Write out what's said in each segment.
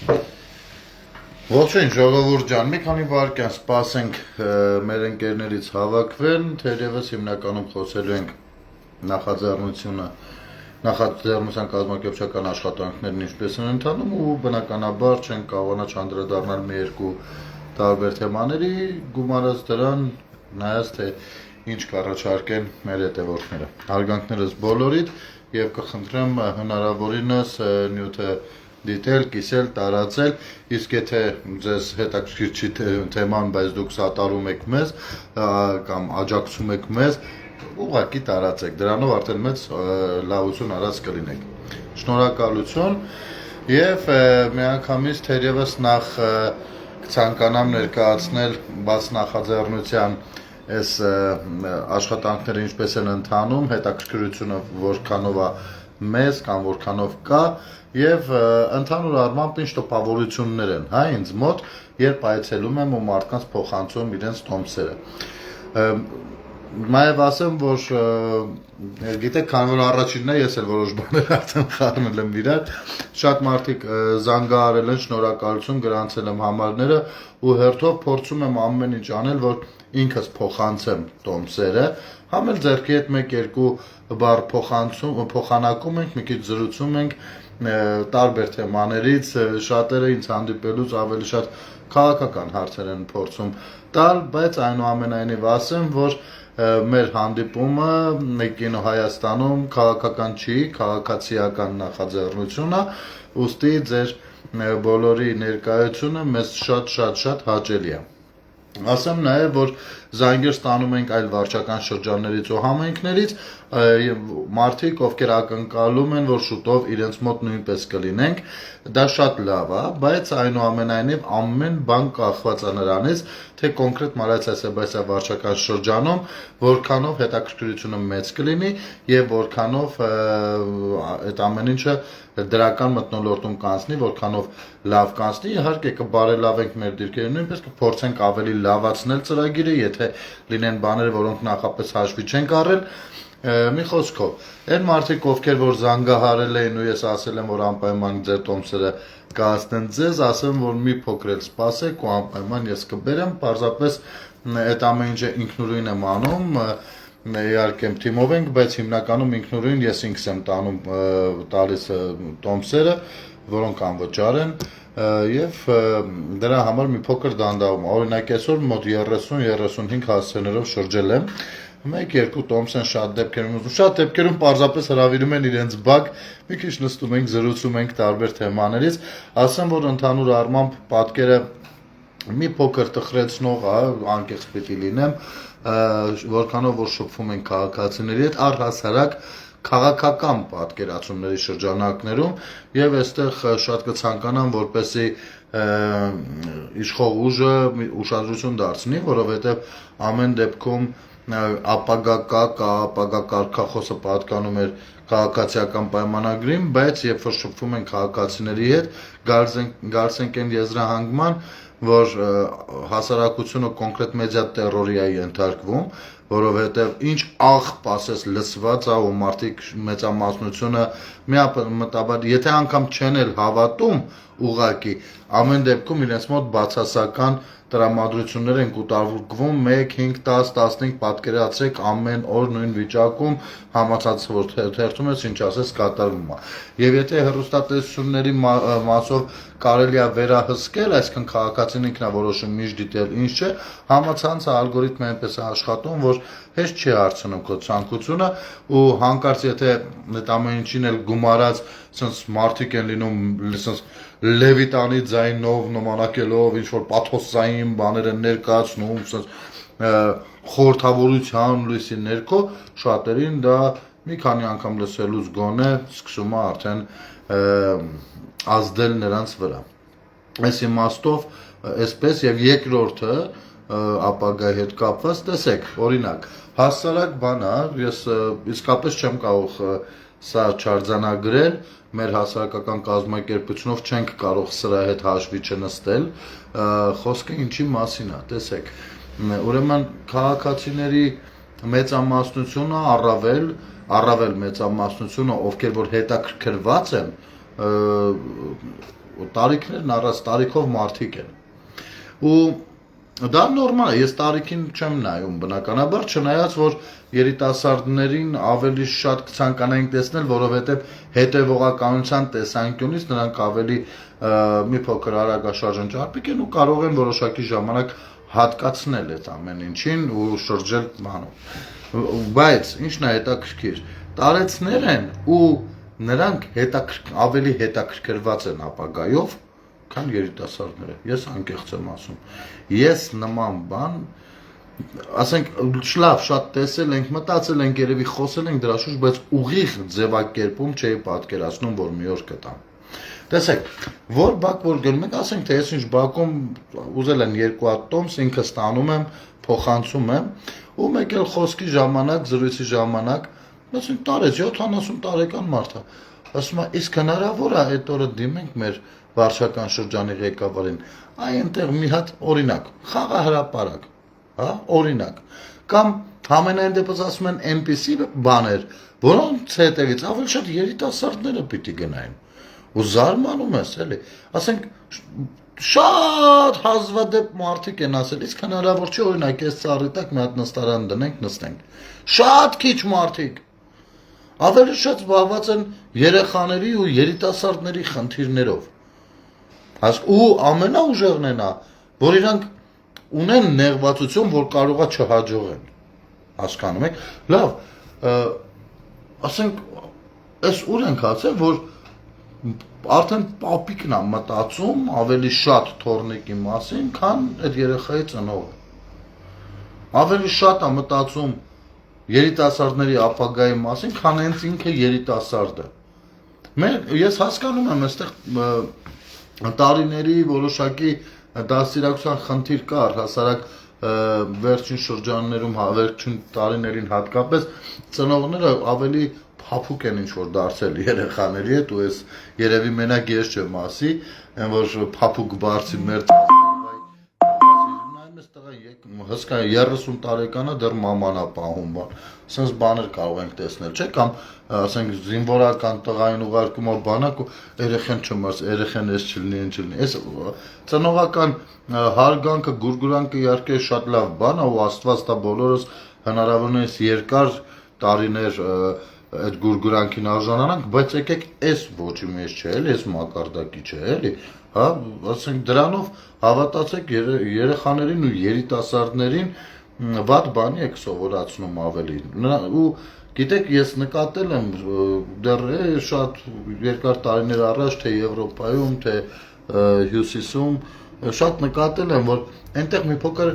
Ողջույն ժողովուրդ ջան, մի քանի վայրկյան սպասենք մեր ընկերներից հավաքվեն, թերևս հիմնականում խոսելու ենք նախաձեռնության կազմակերպչական աշխատանքներն ինչպես են ընթանում ու բնականաբար չեն կարողանա չանդրադառնալ մի երկու տարբեր թեմաների, գումարած դրան նայած թե ինչ կառաջարկեն մեր հետևորդները։ Հարգանքներս բոլորիդ եւ կխնդրեմ հնարավորինս նյութը դիտել, կիսել, տարածել, իսկ եթե ձեզ հետաքրքիր չի թեման, բայց դուք սատարում եք մեզ կամ աջակցում եք մեզ, ուղղակի տարածեք, դրանով արդեն մեծ լավություն արած կլինեք։ Շնորհակալություն եւ միանգամից թերևս նախ կցանկանամ ներկայացնել բաց նախաձեռնության այս աշխատանքները ինչպես են ընթանում, հետաքրքրությունը որքանով է մեզ կամ որքանով կա եւ ընդհանուր առմամբ ինչ տպավորություններ են, հա, ինձ մոտ, երբ այցելում եմ ու մարդկանց փոխանցում իրենց տոմսերը։ Նաև ասեմ, որ գիտեք, քանի որ առաջինն է, ես էլ որոշ բաներ արդեն խառնել եմ իրար, շատ մարդիկ զանգահարել են, շնորհակալություն գրանցել եմ համարները ու հերթով փորձում եմ ամեն ինչ անել, որ ինքս փոխանցեմ տոմսերը, համ էլ ձեռքի հետ 1-2 բառ փոխանակում ենք, մի քիչ զրուցում ենք տարբեր թեմաներից, շատերը ինձ հանդիպելուց ավելի շատ քաղաքական հարցեր են փորձում տալ, բայց այնուամենայնիվ ասեմ, որ մեր հանդիպումը Կինո Հայաստանում քաղաքական չի, քաղաքացիական նախաձեռնություն է, ուստի ձեր բոլորի ներկայությունը մեզ շատ հաճելի է։ Ասեմ նաև, որ զանգեր ստանում ենք այլ վարչական շրջաններից ու համայնքներից, մարդիկ, ովքեր ակնկալում են, որ շուտով իրենց մոտ նույնպես կլինենք, դա շատ լավ է, բայց այնուամենայնիվ ամեն բան կախված է նրանից, թե կոնկրետ Մարիացա վարչական շրջանում որքանով հետաքրքրությունը մեծ կլինի եւ որքանով այդ ամեն ինչը դրական մթնոլորտում կանցնի, որքանով լավ կանցնի, իհարկե կբարելավենք մեր դիրքերը, նույնպես կփորձենք ավելի լավացնել ծրագիրը, եթե լինեն բաներ, որոնք նախապես հաշվի չենք առել, մի խոսքով, այն մարդիկ, ովքեր որ զանգահարել էին ու ես ասել եմ, որ անպայման ձեր տոմսերը կհասնեն ձեզ, ասեմ, որ մի փոքր էլ սպասեք ու անպայման ես կբերեմ, պարզապես այդ ամեն ինչը ինքնուրույն եմ անում, իհարկե թիմով ենք, բայց հիմնականում ինքնուրույն ես ինքս եմ տալիս տոմսերը, որոնք անվճար են եւ դրա համար մի փոքր դանդաղում, օրինակ այսօր մոտ 30-35 հասցեներով շրջել եմ, 1-2 տոմս են շատ դեպքերում պարզապես հրավիրում են իրենց բակ, մի քիչ նստում ենք, զրուցում ենք տարբեր թեմաներից, ասեմ, որ ընդհանուր առմամբ պատկերը մի փոքր տխրեցնող է, անկեղծ պիտի լինեմ, որքանով որ շփվում են քաղաքացիների հետ, առհասարակ քաղաքական պատկերացումների շրջանակներում եւ այստեղ շատ կցանկանամ, որպեսզի իշխող ուժը ուշադրություն դարձնի, որովհետեւ ամեն դեպքում ապագա ապագա կարգախոսը պատկանում էր քաղաքացիական պայմանագրին, բայց երբ որ շփվում են քաղաքացիների հետ, գալիս ենք այն եզրահանգման, որ հասարակությունը կոնկրետ մեդիա տերորի է ենթարկվում, որովհետև ինչ աղբ ասես լսված է ու մարդիկ մեծամասնությունը միապետաբար, եթե անգամ չեն էլ հավատում ուղակի, ամեն դեպքում իրենց մոտ բացասական տրամադրություններ են կուտակվում 1, 5, 10, 15 պատկերացրեք ամեն օր նույն վիճակում համացած որ թերթում ես ինչ ասես կատարվում է։ Եվ եթե հեռուստատեսությունների մասով կարելի է վերահսկել, այսինքն քաղաքացին ինքն է որոշում ինչ դիտել, ինչ չէ, համացանցը ալգորիթմը այնպես է աշխատում, որ հեշտ չի հարցնում քո ցանկությունը ու հանկարծ եթե այդ ամեն ինչին էլ գումարած sense մարդիկ են լինում sense լևիտանի ձայնով նմանակելով ինչ որ պաթոսային բաներ են ներկայացնում sense խորհրդավորության լույսի ներքո շատերին դա մի քանի անգամ լսելուց գոնե սկսում է արդեն ազդել նրանց վրա։ Այս իմաստով այսպես եւ երկրորդը ապագայի հետ կապված տեսեք, օրինակ, հասարակ բան է, ես իսկապես չեմ կարող սա չարձանագրել, մեր հասարակական կազմակերպությունով չենք կարող սրա հետ հաշվի չնստել, խոսքը ինչի մասին է, տեսեք, ուրեմն քաղաքացիների մեծամասնությունը առավել մեծամասնությունը, ովքեր որ հետաքրքրված են տարիքներն առած տարիքով մարդիկ են։ Ու դա նորմալ է, ես տարիքին չեմ նայում բնականաբար, չնայած որ երիտասարդներին ավելի շատ կցանկանայինք տեսնել, որովհետև հետևողականության տեսանկյունից նրանք ավելի մի փոքր արագաշարժ ճարպիկ են ու կարող են որոշակի ժամանակ հատկացնել այդ ամեն ինչին ու շրջել բանով։ Բայց ինչն է հետաքրքիր, տարեցներ են ու նրանք ավելի հետաքրքրված են ապագայով, քան երիտասարդները։ Ես անկեղծ եմ ասում։ Ես նման բան, ասենք, լավ, շատ տեսել ենք, մտածել ենք, երևի խոսել ենք դրա շուրջ, բայց ուղիղ ձևակերպում չէի պատկերացնում, որ մի օր կտամ։ Տեսեք, որ բակ որ գնում ենք, ասենք, թե ես ինչ բակում ուզել են 2 հատ տոմս, ինքը ստանում եմ, փոխանցում եմ, ու մեկ էլ խոսքի ժամանակ, զրույցի ժամանակ, ասենք, տարեց 70 տարեկան մարդ է։ Ասում է, իսկ հնարավոր է այդ օրը դիմենք մեր վարչական շրջանի ղեկավարին, այնտեղ մի հատ օրինակ, խաղահրապարակ, հա, օրինակ, կամ համենայն դեպս ասում են այնպիսի բաներ, որոնց հետևից ավելի շատ երիտասարդները պիտի գնային, ու զարմանում ես, էլի, ասենք, շատ հազվադեպ մարդիկ են ասել, իսկ հնարավոր չի օրինակ այս ծառի տակ մի հատ նստարան դնենք, նստենք, շատ քիչ մարդիկ, ավելի շատ զբաղված են երեխաների ու երիտասարդների խնդիրներով, ու ամենաուժեղն է նա, որ իրանք ունեն նեղվածություն, որ կարող է չհաջողեն, հասկանում եք, լավ, ասենք, այս ուր ենք ասել, որ արդեն պապիկն է մտածում ավելի շատ թորնիկի մասին, քան այդ երեխայի ծնողը, ավելի շատ է մտածում երիտասարդների ապագայի մասին, քան հենց ինքը երիտասարդը, ես հասկանում եմ այստեղ տարիների որոշակի դաստիարակության խնդիր կար, հասարակ վերջին շրջաններում, վերջին տարիներին հատկապես ծնողները ավելի փափուկ են ինչ-որ դարձել երեխաների հետ ու ես երևի մենակ ես չեմ ասի, այն որ փափուկ բարձի մեր հսկա 30 տարեկանը դեռ մաման է պահում բան, ասենց բաներ կարող ենք տեսնել, չէ՞ կամ ասենք զինվորական տղային ուղարկում է բանակ ու երեխան չմարս, երեխան էս չլինի, այն չլինի, այս ծնողական հարգանքը, գուրգուրանքը իհարկե շատ լավ բան է ու Աստված տա բոլորս հնարավորինս երկար տարիներ այդ գուրգուրանքին արժանանանք, բայց եկեք այս ոչի մեջ չէ, էլի, այս մակարդակի չէ, էլի, հա, ասենք դրանով հավատացեք երեխաներին ու երիտասարդներին վատ բանի եք սովորացնում ավելի ու գիտեք ես նկատել եմ դեռ շատ երկար տարիներ առաջ թե Եվրոպայում թե Հյուսիսում շատ նկատել եմ որ այնտեղ մի փոքր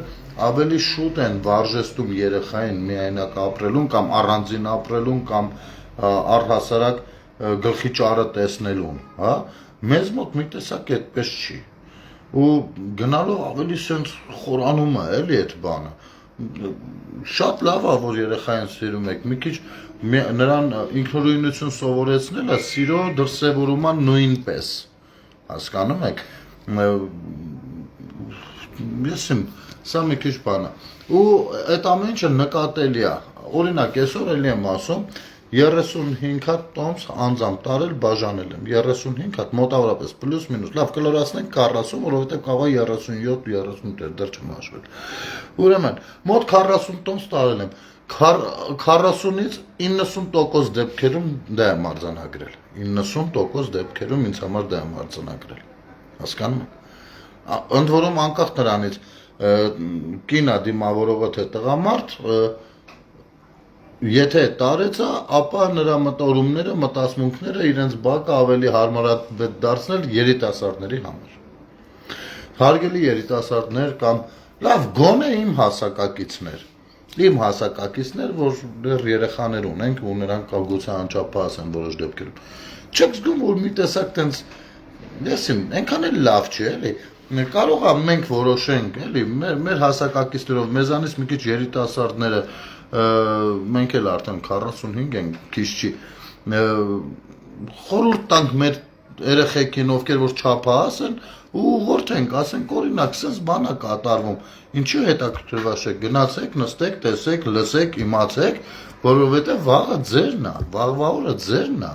ավելի շուտ են վարժեստում երեխային միայնակ ապրելուն կամ առանձին ապրելուն կամ առհասարակ գլխի ճարը տեսնելուն, հա, մեզ մոտ մի տեսակ այդպես չի ու գնալով ավելի սենց խորանում է էլի այդ բանը շատ լավ է որ երեխային սիրում եք մի քիչ նրան ինքնուրույնություն սովորեցնելը սիրո դրսևորում է նույնպես հասկանում եք ես իմ սա մի քիչ բան է ու այդ ամեն ինչը նկատելի է օրինակ այսօր էլի եմ ասում 35 հատ տոմս անձամբ տարել բաժանել եմ 35 հատ մոտավորապես պլյուս մինուս լավ կլորացնենք 40 որովհետև կարող է 37-38 դեռ չեմ հաշվել ուրեմն մոտ 40 տոմս տարել եմ 40-ից 90% դեպքերում դա եմ արձանագրել 90% դեպքերում ինձ համար դա եմ արձանագրել հասկանում եք ընդ որում անկախ նրանից կինա դիմավորողը թե տղամարդ Եթե տարեցա, ապա նրա մտորումները, մտածմունքները իրենց բակը ավելի հարմարավետ դարձնել երիտասարդների համար։ Հարգելի երիտասարդներ կամ լավ գոնե իմ հասակակիցներ, որ դեռ երեխաներ ունենք ու նրանք կալգուցը անչափահաս են որոշ դեպքերում։ Չեք զգում, որ մի տեսակ տենց, եսիմ, այնքան էլ լավ չի, էլի, կարող է մենք որոշենք, էլի, մեր հասակակիցներով, մեզանից մի քիչ երիտասարդները մենք էլ արդեն 45 ենք, քիչ չի, խորհուրդ տանք մեր երեխեքին, ովքեր որ չափահաս են, ու ուղղորդենք, ասենք օրինակ, սենց բան է կատարվում, ինչի հետաքրքրված եք, գնացեք, նստեք, տեսեք, լսեք, իմացեք, որովհետև վաղը ձերն է, վաղվա օրը ձերն է,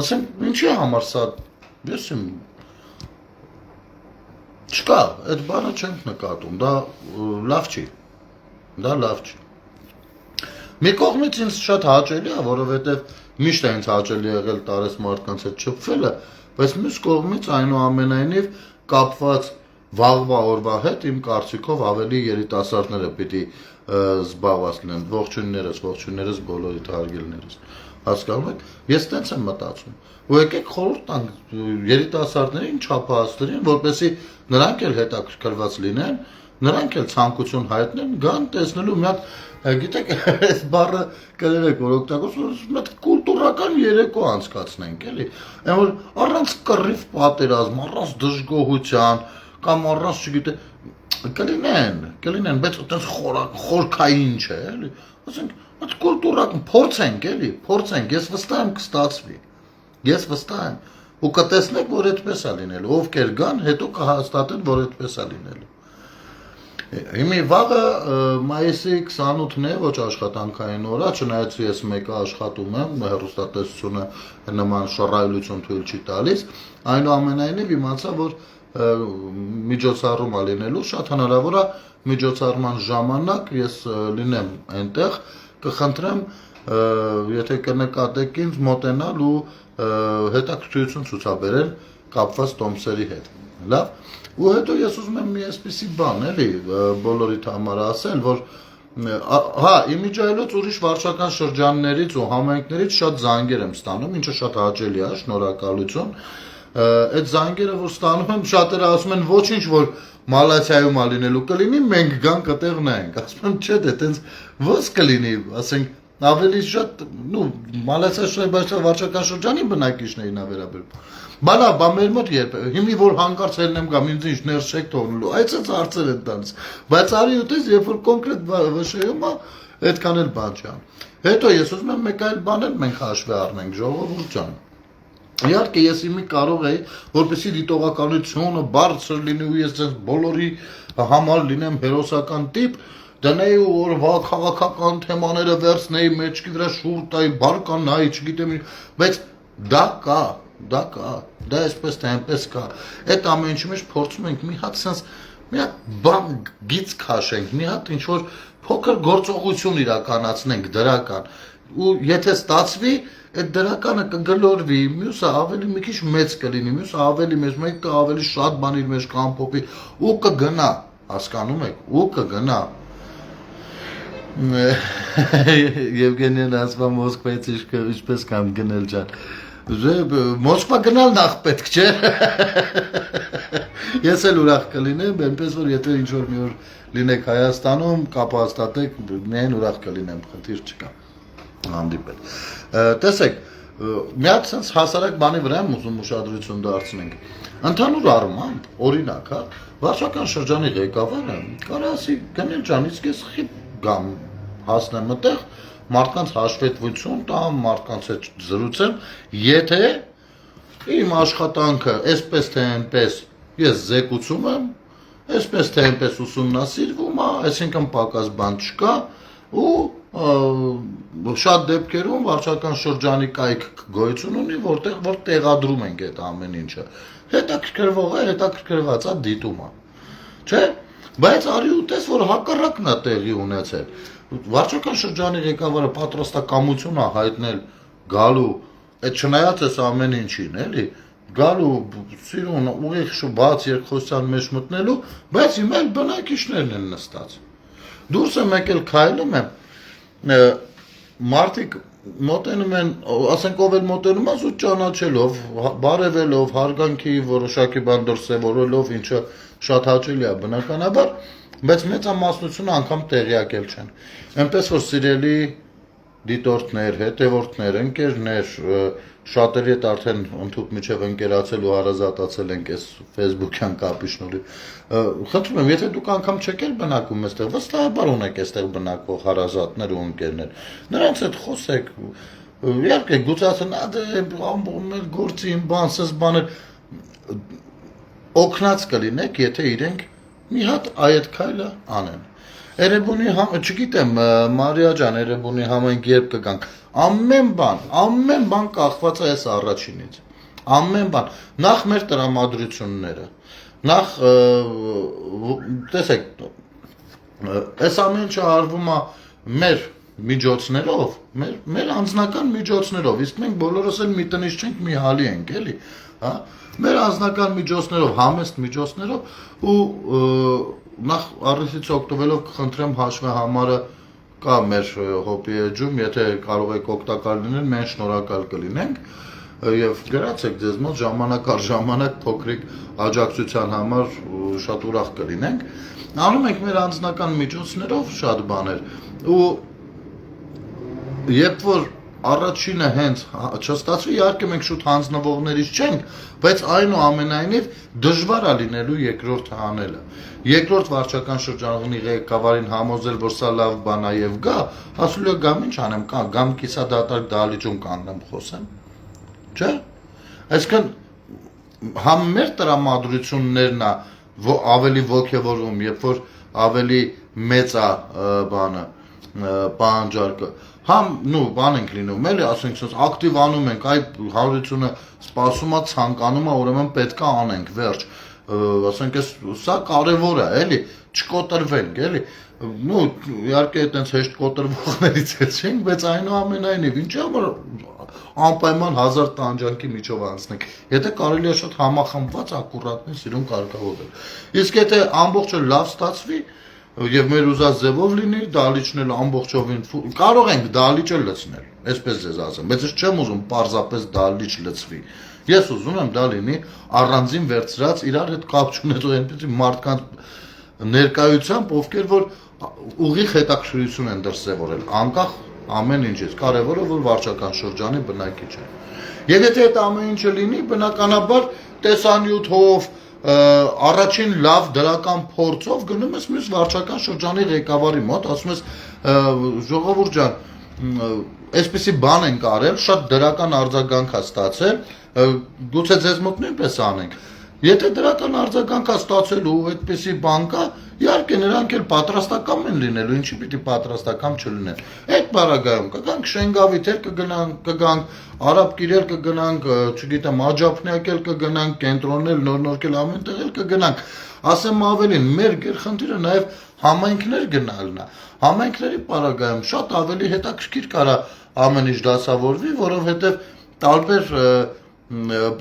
ասենք ինչի համար սա ես իմ չկա, այդ բանը չենք նկատում, դա լավ չի, դա լավ չի։ Մի կողմից ինձ շատ հաճելի է, որովհետև միշտ է ինձ հաճելի եղել տարես մարդկանց հետ շփվելը, բայց մյուս կողմից այնուամենայնիվ կապված վաղվա օրվա հետ իմ կարծիքով ավելի երիտասարդները պիտի զբաղված լինեն, ողջույններս բոլորիդ հարգելներս։ Հասկանում եք, ես տենց եմ մտածում։ Ու եկեք խորհուրդ տանք երիտասարդներին, չափահասներին, որպեսզի նրանք էլ հետաքրքրված լինեն, նրանք էլ ցանկություն հայտնեն, գան տեսնելու մի հատ, գիտեք, այս բառը կներեք, որ օգտագործում, մի հատ կուլտուրական երեկո անցկացնենք, էլի։ Այն որ առանց կռիվ պատերազմ, առանց դժգոհության, կամ առանց, չգիտեմ, կլինեն, բայց այդպես խորքային չէ, էլի։ Ասենք, այդ կուլտուրական փորձենք, էլի, փորձենք, ես վստահ եմ կստացվի։ Ես վստահ եմ, ու կտեսնեք, որ այդպես է լինելու, ովքեր գան, հետո կհաստատեն, որ այդպես է լինելու։ Հիմի վաղը մայիսի 28-ն է, ոչ աշխատանքային օր է, չնայած ես մեկը աշխատում եմ, հեռուստատեսությունը նման շռայլություն թույլ չի տալիս, այնուամենայնիվ իմացա, որ միջոցառում է լինելու, շատ հնարավոր է միջոցառման ժամանակ ես լինեմ այնտեղ, կխնդրեմ, եթե կնկատեք ինձ մոտենալ ու հետաքրքրություն ցուցաբերել կապված տոմսերի հետ, լավ, ու հետո ես ուզում եմ մի այսպիսի բան, էլի, բոլորիդ համար ասել, որ հա, իմիջայլոց ուրիշ վարչական շրջաններից ու համայնքներից շատ զանգեր եմ ստանում, ինչը շատ հաճելի է, շնորհակալություն, այդ զանգերը, որ ստանում եմ, շատերը ասում են ոչինչ, որ Մալացիայում է լինելու կլինի, մենք գանք այդտեղ նայենք, ասում եմ, չէ, դե տենց ո՞ս կլինի, ասենք, ավելի շատ, Մալացիա վարչական շրջանի բնակիչներին է վերաբերում։ Բալա, բա մեր մոտ երբ, հիմի որ հանկարծ ելնեմ գամ, ինձ ինչ ներս չեք թողնելու, այցած հարցեր են տալիս, բայց արի ուտես, երբ որ կոնկրետ վշեում է, այդքան էլ բան չի անում։ Հետո ես ուզում եմ մեկ այլ բան էլ մենք հաշվի առնենք, ժողովուրդ ջան։ Իհարկե ես իմի կարող էի, որպեսզի դիտողականությունը բարձր լինի ու ես ձեզ բոլորի համար լինեմ հերոսական տիպ, դնեի ու օրվա քաղաքական թեմաները վերցնեի մեջքի վրա շուրջ տայի, բարկանայի, չգիտեմ, բայց դա կա, դա այսպես թե այնպես կա։ Այդ ամեն ինչի մեջ փորձում ենք մի հատ sense մի հատ բան գից քաշենք, մի հատ ինչ որ փոքր գործողություն իրականացնենք դրական։ Ու եթե ստացվի, այդ դրականը կգլորվի, մյուսը ավելի մի քիչ մեծ կլինի, մյուսը ավելի մեծ, մեկը ավելի շատ բան իր մեջ կամփոփի ու կգնա, հասկանում եք, ու կգնա։ Եվգենիան ասում է Մոսկվայից ինչպես կամ գնել ջան։ Մոսկվա գնալ նախ պետք չէ։ Ես էլ ուրախ կլինեմ, այնպես որ եթե ինչ որ մի օր լինեք Հայաստանում, կապ հաստատեք, միայն ուրախ կլինեմ, խնդիր չկա։ Հանդիպել։ Տեսեք, մի հատ sense հասարակ բանի վրա եմ ուզում ուշադրություն դարձնենք։ Ընդհանուր առմամբ, օրինակ, հա, վարչական շրջանի ղեկավարը կարող ասի գնել ջան, իսկ ես խիտ գամ հասնեմ այդտեղ, մարդկանց հաշվետվություն տամ, մարդկանց հետ զրուցեմ, եթե իմ աշխատանքը այսպես թե այնպես ես զեկուցում եմ, այսպես թե այնպես ուսումնասիրվում է, այսինքն պակաս բան չկա ու շատ դեպքերում վարչական շրջանի կայք գոյություն ունի, որտեղ որ տեղադրում ենք այդ ամեն ինչը։ Հետաքրքրվող է, հետաքրքրված է, դիտում է։ Չէ՞։ Բայց արի ու տես, որ հակառակն է տեղի ունեցել։ Վարչական շրջանի ղեկավարը պատրաստակամություն է հայտնել գալու, այդ չնայած էս ամեն ինչին, էլի, գալու սիրուն ուղիղ բաց երկխոսության մեջ մտնելու, բայց հիմա էլ բնակիչներն են նստած։ Դուրս եմ եկել քայլում եմ, մարդիկ մոտենում են, ասենք ով էլ մոտենում է զուտ ճանաչելով, բարևելով, հարգանքի որոշակի բան դրսևորելով, ինչը շատ հաճելի է բնականաբար, բայց մեծամասնությունը անգամ տեղյակ էլ չեն։ Այնպես որ սիրելի դիտորդներ, հետևորդներ, ընկերներ, շատերի հետ արդեն ընդհուպ միջև ընկերացել ու հարազատացել ենք այս Facebook-յան կապի շնորհիվ։ Խնդրում եմ, եթե դուք անգամ չեք էլ բնակում այստեղ, վստահաբար ունեք այստեղ բնակվող հարազատներ ու ընկերներ։ Նրանց հետ խոսեք։ Իհարկե, գուցե ասեն, ամբողջ գործի իմ բան, սես բաներ օգնած կլինեք, եթե իրենք մի հատ այդ քայլը անեն։ Էրեբունի չգիտեմ, Մարիա ջան, Էրեբունի համենք երբ կգանք։ Ամեն բան կախված է այս առաջինից։ Ամեն բան։ Նախ մեր տրամադրությունները։ Նախ տեսեք, այս ամեն ինչը արվում է մեր միջոցներով, մեր անձնական միջոցներով, իսկ մենք բոլորս էլ մի տնից չենք, մի հալի ենք, էլի, հա։ Մեր անձնական միջոցներով, համեստ միջոցներով ու նախ առիթից օգտվելով կխնդրեմ հաշվի համարը կա մեր հոպի էջում, եթե կարող եք օգտակար լինել, մենք շնորհակալ կլինենք եւ գրացեք ձեզ մոտ ժամանակ առ ժամանակ փոքրիկ աջակցության համար շատ ուրախ կլինենք։ Անում ենք մեր անձնական միջոցներով շատ բաներ ու երբ որ առաջինը հենց չստացվի, իհարկե մենք շուտ հանձնվողներից չենք, բայց այնուամենայնիվ դժվար է լինելու երկրորդը անելը։ Երկրորդ վարչական շրջանի ղեկավարին համոզել, որ սա լավ բան է եւ գա, ասում է գամ ինչ անեմ, գամ կիսադատարկ դահլիճում կանգնեմ խոսեմ։ Չէ՞։ Այսինքն համ մեր տրամադրություններն է ավելի ոգևորում, երբ որ ավելի մեծ է բանը, պահանջարկը, համ բան ենք լինում, էլի ասենք sense ակտիվ անում ենք, այդ հարությունը սպասում է, ցանկանում է, ուրեմն պետք է անենք, վերջ, ասենք սա կարևոր է, էլի, չկոտրվենք, էլի, իհարկե այտենց հեշտ կոտրվողներից չենք, բայց այնուամենայնիվ, ինչի համար անպայման 1000 տանջանքի միջով անցնենք, եթե կարելի է շատ համախմբված ակուրատնի սիրուն կարգավորել։ Իսկ եթե ամբողջը լավ ստացվի եւ մեր ուզած ձևով լինի, դահլիճն էլ ամբողջովին կարող ենք դահլիճը լցնել, այսպես ձեզ ասեմ, բայց ես չեմ ուզում պարզապես դահլիճ լցվի։ Ես ուզում եմ դա լինի առանձին վերցրած իրար հետ կապ չունեցող այնպիսի մարդկանց ներկայությամբ, ովքեր որ ուղիղ հետաքրքրություն են դրսևորել, անկախ ամեն ինչից, կարևորը որ վարչական շրջանի բնակիչ է։ Եվ եթե այդ ամեն ինչը լինի, բնականաբար տեսանյութով առաջին լավ դրական փորձով գնում ես մյուս վարչական շրջանի ղեկավարի մոտ, ասում ես ժողովուրդ ջան, այսպեսի բան ենք արել, շատ դրական արձագանք է ստացել, գուցե ձեզ մոտ նույնպես անենք։ Եթե դրական արձագանք է ստացել ու այդպեսի բան կա, իհարկե նրանք էլ պատրաստական են լինելու, ինչի պիտի պատրաստական չլինեն։ Այդ բaragայում կգանք Շենգավիթ էլ կգանք, Արաբ Կիրել կգնանք, չգիտեմ, Աջափնյակ էլ կգնանք, կենտրոններ նոր-նորքել ամենտեղ էլ կգնանք։ Ասեմ ավելին, մեր գերխնդիրը նաև համայնքներ գնալն է։ Համայնքների բaragայում շատ ավելի հետաքրքիր կարա ամեն ինչ դասավորվի, որովհետև տարբեր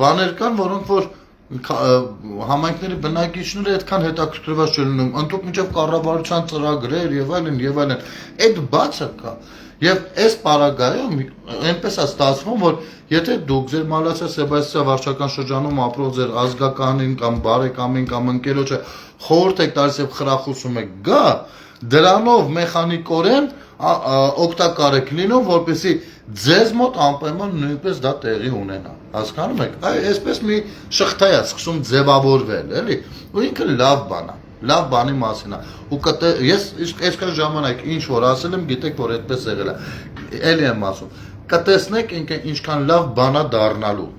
բաներ կան, որոնք որ համայնքների բնակիչները այդքան հետաքրքրված չլինում, ընդհանուր մինչև կառավարության ծրագրեր եւ այլն, այդ բացը կա։ Եվ այս պարագայում այնպես է ստացվում, որ եթե դուք ձեր Մալասիա Սեբաստիա վարչական շրջանում ապրող ձեր ազգականին կամ բարեկամին կամ ընկերոջը խորհուրդ եք տալիս եւ խրախուսում եք գա, դրանով մեխանիկորեն օգտակար եք լինում, որպեսզի ձեզ մոտ անպայման նույնպես դա տեղի ունենա։ Հասկանում եք։ Այսպես մի շղթա է սկսում ձևավորվել, էլի։ Ու ինքը լավ բան է, լավ բանի մասին է։ Ու ես այսքան ժամանակ ինչ որ ասել եմ, գիտեք որ այդպես եղել է։ Էլի եմ ասում։ Կտեսնեք ինչքան լավ բան է դառնալու։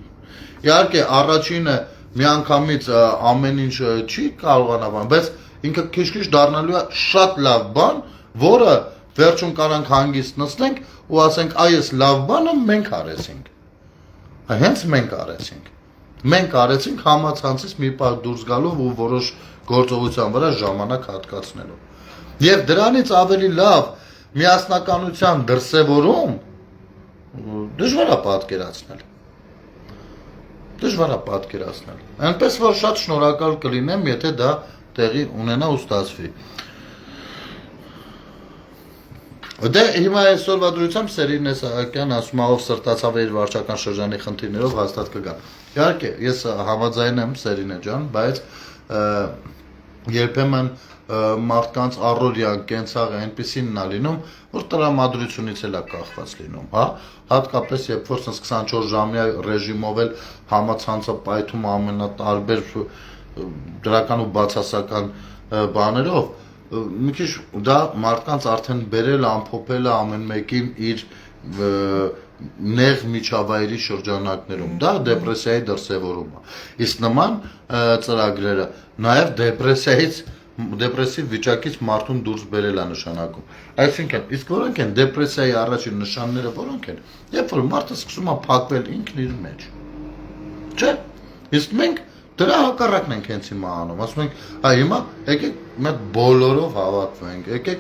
Իհարկե առաջինը միանգամից ամեն ինչ չի կարողանա բան, բայց ինքը քիչ-քիչ դառնալու է շատ լավ բան, որը վերջում կարանք հանգիստ նստենք ու ասենք այս լավ բանը մենք արեցինք։ Հենց մենք արեցինք։ Մենք արեցինք համացանցից մի պահ դուրս գալով ու որոշ գործողության վրա ժամանակ հատկացնելով։ Եվ դրանից ավելի լավ միասնականության դրսևորում դժվար է պատկերացնել։ Դժվար է պատկերացնել։ Այնպես որ շատ շնորհակալ կլինեմ, եթե դա տեղի ունենա ու ստացվի։ Դե հիմա այսօրվա դրությամբ Սերին Սահակյան ասում է, ով սրտացավ իր վարչական շրջանի խնդիրներով հաստատ կգա։ Իհարկե, ես համաձայն եմ Սերինե ջան, բայց երբեմն մարդկանց առօրյա կենցաղը այնպեսին է լինում, որ տրամադրությունից էլ է կախված լինում, հա, հատկապես երբ որ 24 ժամյա ռեժիմով էլ համացանցը պայթում ամենատարբեր դրական ու բացասական բաներով, մի քիչ դա մարդկանց արդեն բերել ամփոփել է ամեն մեկին իր նեղ միջավայրի շրջանակներում, դա դեպրեսիայի դրսևորում է։ Իսկ նման ծրագրերը նաև դեպրեսիայից դեպրեսիվ վիճակից մարդուն դուրս բերել է նշանակում։ Այսինքն, իսկ որոնք են դեպրեսիայի առաջին նշանները, որոնք են։ Երբ որ մարդը սկսում է փակվել ինքն իր մեջ։ Չէ՞։ Իսկ մենք դրա հակառակն ենք հենց հիմա անում։ Ասում ենք, հիմա եկեք մենք բոլորով հավաքվենք, եկեք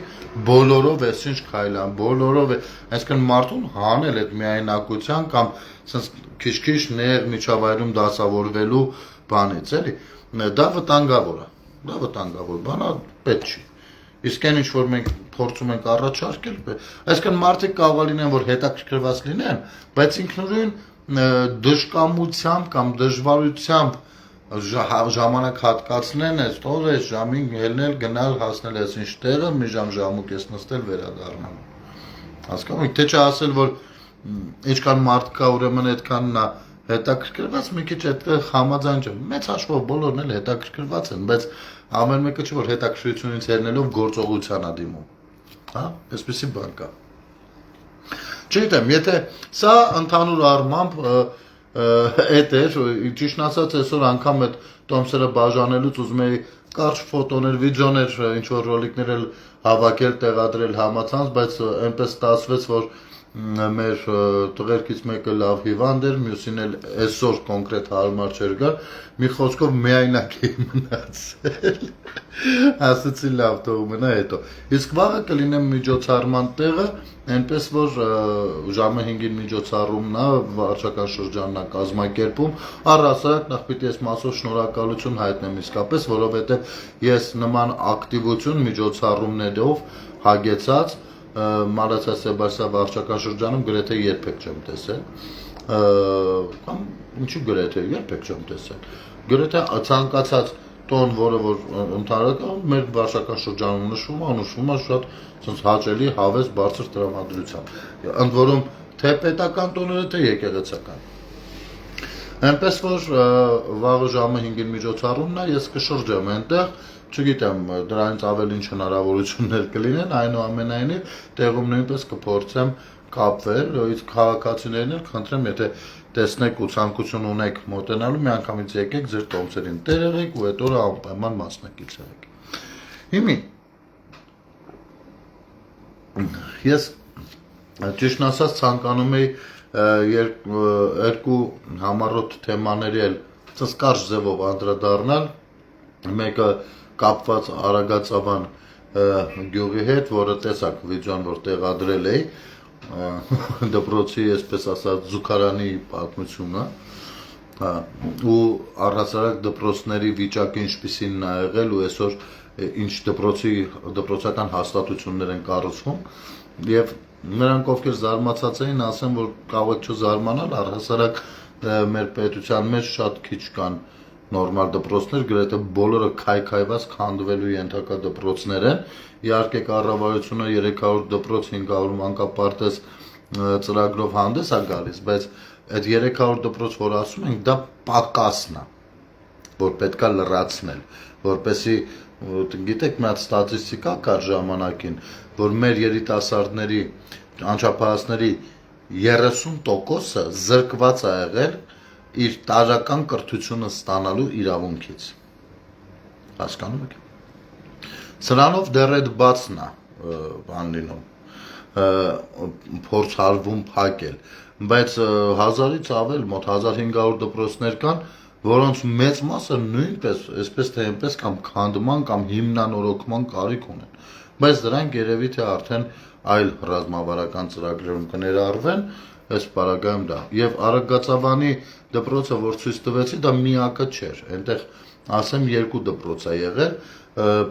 բոլորով էս ինչ քայլան, բոլորով է, այսինքն մարդուն հանել այդ միայնակության կամ sense քիչ-քիչ ներ միջավայրում դասավորվելու բանից, էլի։ Դա վտանգավոր է։ Դա վտանգավոր բան է, պետք չի։ Իսկ այն ինչ որ մենք փորձում ենք առաջարկել, այսինքն մարդիկ կարող է լինեն, որ հետաքրքրված լինեն, բայց ինքնուրույն դժկամությամբ կամ դժվարությամբ ժամանակ հատկացնեն, այս տոր այս ժամին ելնել, գնալ, հասնել այս ինչ տեղը, մի ժամուկ ես նստել վերադառնալ։ Հասկանում եք, թե չասել, որ ինչքան մարդ կա, ուրեմն այդքան նա հետաքրքրված, մի քիչ այդտեղ համաձայն չեմ։ Մեծ հաշվով բոլորն էլ հետաքրքրված են, բայց ամեն մեկը չէ որ հետաքրքրությունից ելնելով գործողության է դիմում։ Հա, այսպեսի բան կա։ Չգիտեմ, եթե սա ընդհանուր առմամբ այդ էր, ճիշտ ասած այսօր անգամ այդ տոմսերը բաժանելուց ուզում էի կարճ ֆոտոներ, վիդեոներ, ինչ որ ռոլիկներ էլ հավաքել, տեղադրել համացանց, բայց այնպես ստացվեց, որ մեր տղերքից մեկը լավ հիվանդ էր, մյուսին էլ այսօր կոնկրետ հարմար չէր գալ, մի խոսքով միայնակ էի մնացել, ասացի լավ թող մնա հետո, իսկ վաղը կլինեմ միջոցառման տեղը, այնպես որ ժամը 5-ին միջոցառումն է, վարչական շրջանն է կազմակերպում, առհասարակ նախ պիտի ես մասով շնորհակալություն հայտնեմ իսկապես, որովհետև ես նման ակտիվություն միջոցառումներով հագեցած Մարացա Սեբաստիա վարչական շրջանում գրեթե երբեք չեմ տեսել, կամ ինչու գրեթե երբեք չեմ տեսել, գրեթե ցանկացած տոն, որը որ ընդհանրական մեր վարչական շրջանում նշվում է շատ ցած հաճելի, հավես, բարձր տրամադրությամբ, ընդ որում թե պետական տոները, թե եկեղեցական։ Այնպես որ վաղը ժամը 5-ին միջոցառումն է, ես կշրջեմ այնտեղ, չգիտեմ, դրանից ավելի ինչ հնարավորություններ կլինեն, այնուամենայնիվ տեղում նույնպես կփորձեմ կապվել, իսկ քաղաքացիներն էլ խնդրեմ, եթե տեսնեք ու ցանկություն ունեք մոտենալու, միանգամից եկեք ձեր տոմսերին տեր եղեք ու այդ օրը անպայման մասնակից եղեք։ Հիմա ես ճիշտ ասած ցանկանում էի երկու համառոտ թեմաների էլ կարճ ձևով անդրադառնալ, մեկը կապված Արագածավան գյուղի հետ, որը տեսակ վիդեոն որ տեղադրել էի, դպրոցի, այսպես ասած, զուգարանի պատմությունը, ու առհասարակ դպրոցների վիճակը ինչպիսին է եղել ու այսօր ինչ դպրոցական հաստատություններ են կառուցվում, եւ նրանք ովքեր զարմացած էին, ասեմ, որ կարող եք չզարմանալ, առհասարակ մեր պետության մեջ շատ քիչ կան նորմալ դպրոցներ, գրեթե բոլորը քայքայված քանդվելու ենթակա դպրոցներ են, իհարկե կառավարությունը 300 դպրոց 500 մանկապարտեզ ծրագրով հանդես է գալիս, բայց այդ 300 դպրոց, որ ասում ենք, դա պակասն է, որ պետքա լրացնել, որպեսզի գիտեք, մի հատ ստատիստիկա կար ժամանակին, որ մեր երիտասարդների, անչափահասների 30%-ը զրկված է եղել իր տարրական կրթությունը ստանալու իրավունքից։ Հասկանում եք։ Սրանով դեռ այդ բացն է բան լինում, փորձարվում փակել, բայց 1000-ից ավել, մոտ 1500 դպրոցներ կան, որոնց մեծ մասը նույնպես, այսպես թե այնպես կամ քանդման կամ հիմնանորոգման կարիք ունեն, բայց դրանք երևի թե արդեն այլ ռազմավարական ծրագրերում կներառվեն, այս պարագայում դա, եւ Արագածավանի դպրոցը, որ ցույց տվեցի, դա միակը չէր, այնտեղ ասեմ 2 դպրոց է եղել,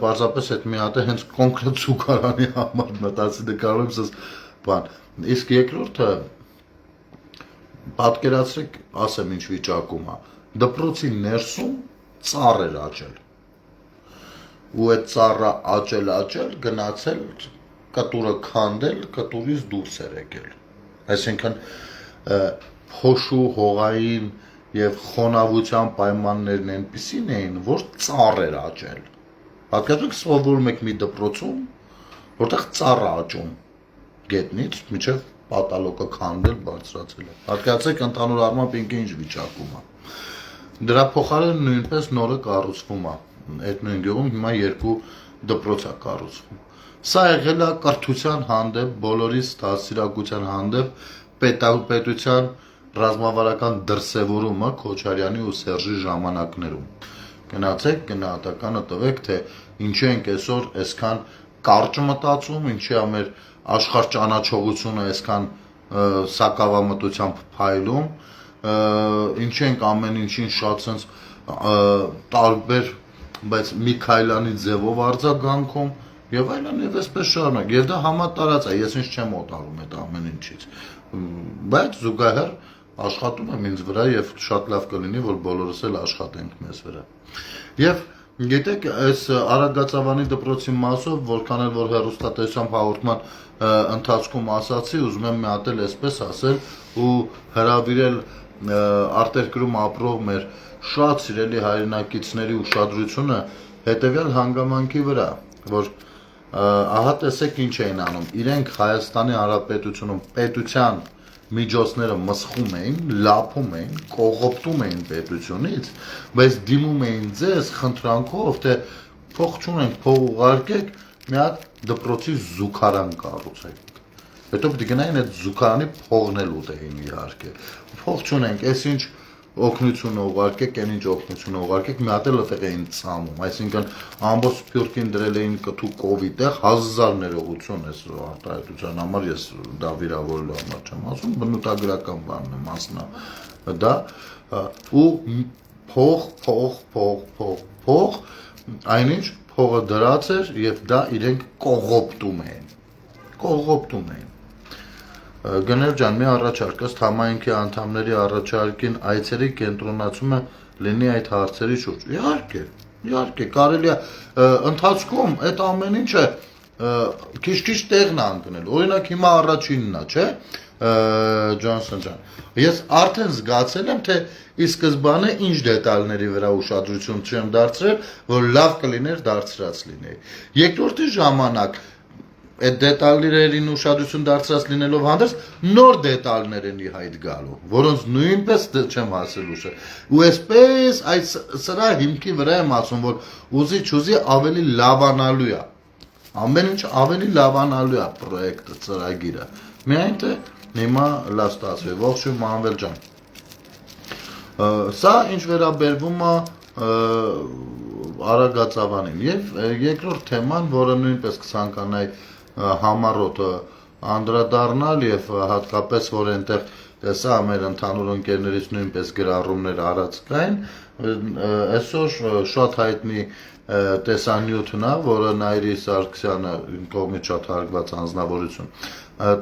պարզապես այդ մի հատը հենց կոնկրետ զուգարանի համար մտածի նկարում սս բան, իսկ երկրորդը պատկերացրեք, ասեմ ինչ վիճակում է, դպրոցի ներսում ծառ էր աճել, ու այդ ծառը աճել, գնացել, կտուրը քանդել, կտուրից դուրս էր եկել, այսինքն փոշու հողային եւ խոնավության պայմաններն այնպիսին էին, որ ծառ էր աճել, պատկերացրեք սովորում եք մի դպրոցում, որտեղ ծառ աճում, գետնից մինչև պատալոկը քանդել, բարձրացել է, պատկերացրեք ընդհանուր առմամբ ինքը ինչ վիճակում է, դրա փոխարեն նույնպես նորը կառուցվում է, այդ նույն գյուղում հիմա 2 դպրոց է կառուցվում։ Սա եղել է կրթության հանդեպ, բոլորիս դաստիարակության հանդեպ պետության ռազմավարական դրսևորումը Քոչարյանի ու Սերժի ժամանակներում։ Գնացեք գնահատականը տվեք, թե ինչի ենք այսօր այսքան կարճ մտածում, ինչի է մեր աշխարհ ճանաչողությունը այսքան սակավամտությամբ փայլում, ինչի ենք ամեն ինչին շատ sense տարբեր, բայց մի քայլանի ձևով արձագանքում եւ այլն եւ այսպես շարունակ։ Եվ դա համատարած է, ես ինձ չեմ օտարում այդ ամեն ինչից։ Բայց զուգահեռ աշխատում եմ ինձ վրա եւ շատ լավ կլինի, որ բոլորս էլ աշխատենք մեզ վրա։ Եվ գիտեք, այս Արագածավանի դպրոցի մասով, որքան էլ որ հեռուստատեսությամբ հաղորդման ընթացքում ասացի, ուզում եմ մի հատ էլ այսպես ասել ու հրավիրել արտերկրում ապրող մեր շատ սիրելի հայրենակիցների ուշադրությունը հետեւյալ հանգամանքի վրա, որ ահա տեսեք ինչ էին անում։ Իրենք Հայաստանի Հանրապետությունում պետության միջոցները մսխում էին, լափում էին, կողոպտում էին պետությունից, բայց դիմում էին ձեզ խնդրանքով, թե փող չունենք, փող ուղարկեք, մի հատ դպրոցի զուգարան կառուցեք։ Հետո պիտի գնային այդ զուգարանի փողն էլ ուտեին իհարկե։ Փող չունենք, այսինչ օգնությունը ուղարկեք, այն ինչ օգնությունը ուղարկեք, մի հատ էլ այդտեղ էին ցամում, այսինքն ամբողջ սփյուռքին դրել էին կթու կովի տեղ, 1000 ներողություն էս արտահայտության համար, ես դա վիրավորելու համար չեմ ասում, բնութագրական բանն եմ ասնա, դա ու փող, այնինչ փողը դրած էր եւ դա իրենք կողոպտում էին։ Գնել ջան, մի առաջարկ ըստ համայնքի անդամների առաջարկին այցերի կենտրոնացումը լինի այդ հարցերի շուրջ։ Իհարկե, կարելի է ընթացքում այդ ամեն ինչը քիչ-քիչ տեղն է ընկնել։ Օրինակ հիմա առաջինն է, չէ՞, Ջոնսոն ջան։ Ես արդեն զգացել եմ, թե ի սկզբանե ինչ դետալների վրա ուշադրություն չեմ դարձրել, որ լավ կլիներ դարձրած լինեի։ Երկրորդի ժամանակ այդ դետալներին ուշադրություն դարձրած լինելով հանդերձ նոր դետալներ են ի հայտ գալու, որոնց նույնպես չեմ հասել ուշը։ Ու այսպես այս սրա հիմքի վրա եմ ասում, որ ուզի ավելի լավանալու է։ Ամեն ինչ ավելի լավանալու է պրոյեկտը, ծրագիրը։ Միայն թե հիմա լավ ստացվի։ Ողջույն Մանվել ջան։ Սա ինչ վերաբերվում է Արագածավանին եւ երկրորդ թեման, որը նույնպես կցանկանայի համառոտը անդրադառնալ եւ հատկապես որ այնտեղ տեսա մեր ընդհանուր ընկերներից նույնպես գրառումներ արած կային, այսօր շատ հայտնի տեսանյութն է, որը Նայիրի Սարգսյանը կողմից շատ հարգված անձնավորություն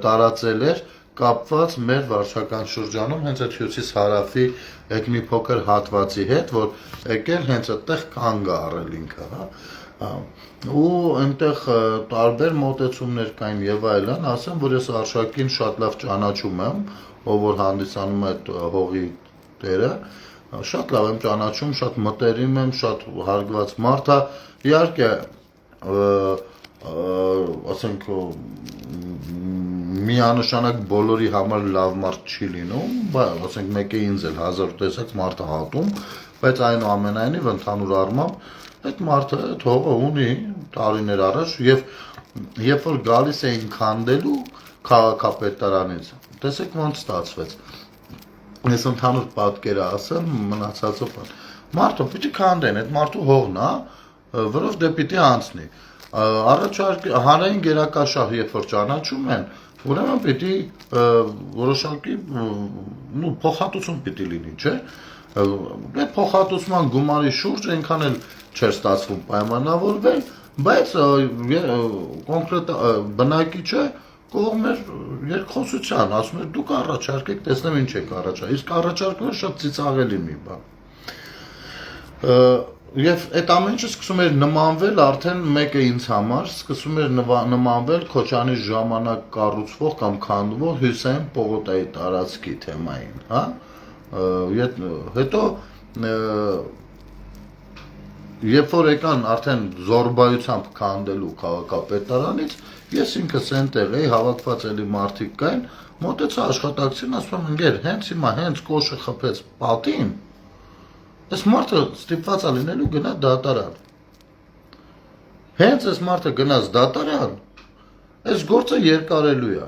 տարածել էր կապված մեր վարչական շրջանում հենց այդ հյուսիս-հարավի այդ մի փոքր հատվածի հետ, որ եկել հենց այդտեղ կանգ է առել ինքը, հա։ Ու այնտեղ տարբեր մոտեցումներ կային եւ այլն, ասեմ, որ ես Արշակին շատ լավ ճանաչում եմ, ով որ հանդիսանում է այդ հողի տերը, շատ լավ եմ ճանաչում, շատ մտերիմ եմ, շատ հարգված մարդ է, իհարկե, ասենք միանշանակ բոլորի համար լավ մարդ չի լինում, բայց ասենք մեկ է ինձ էլ 1000 տեսակ մարդը հատում, բայց այնուամենայնիվ ընդհանուր առմամբ այդ մարդը թողը ունի տարիներ առաջ եւ երբ որ գալիս էին քանդելու քաղաքապետարանից, տեսեք ոնց ստացվեց։ Ես ընդհանուր պատկերը ասեմ, մնացածը մարդը պիտի քանդեն, այդ մարդու հողն է, որով դե պիտի անցնի։ Առաջարկ հանրային գերակաշահ երբ որ ճանաչում են, ուրեմն պիտի որոշակի փոխհատուցում պիտի լինի, չէ՞։ Այդ փոխհատուցման գումարի շուրջ այնքան էլ չէր ստացվում պայմանավորվել, բայց կոնկրետ բնակիչը կողմ էր երկխոսության, ասում էր դուք առաջարկեք, տեսնեմ ինչ եք առաջարկել, իսկ առաջարկները շատ ծիծաղելի մի բան։ Եվ այդ ամեն ինչը սկսում էր նմանվել արդեն մեկը ինձ համար, սկսում էր նմանվել Քոչանի ժամանակ կառուցվող կամ քանդվող Հյուսային Պողոտայի տարածքի թեմային, հա։ Հետո երբ որ եկան արդեն զորբայությամբ քանդելու քաղաքապետարանից, ես ինքս այնտեղ էի, հավաքված էլի մարդիկ կային, մոտեցա աշխատակցին, ասում եմ ընկեր, հենց հիմա հենց կոշը խփեց պատին, այս մարդը ստիպված է լինելու գնա դատարան։ Հենց այս մարդը գնաց դատարան, այս գործը երկարելու է։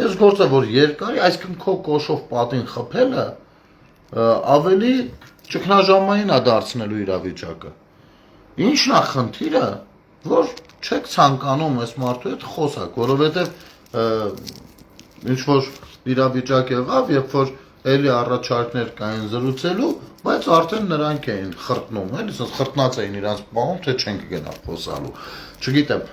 Այս գործը որ երկարի, այսինքն քո կոշով պատին խփելը ավելի ճգնաժամային է դարձնելու իրավիճակը։ Ինչն է խնդիրը, որ չեք ցանկանում այս մարդու հետ խոսակ, որովհետև ինչ որ իրավիճակ եղավ, երբ որ էլի առաջարկներ կային զրուցելու, բայց արդեն նրանք էին խրտնում, էլի ասես խրտնած էին իրանց բանում, թե չենք գնա խոսալու։ Չգիտեմ,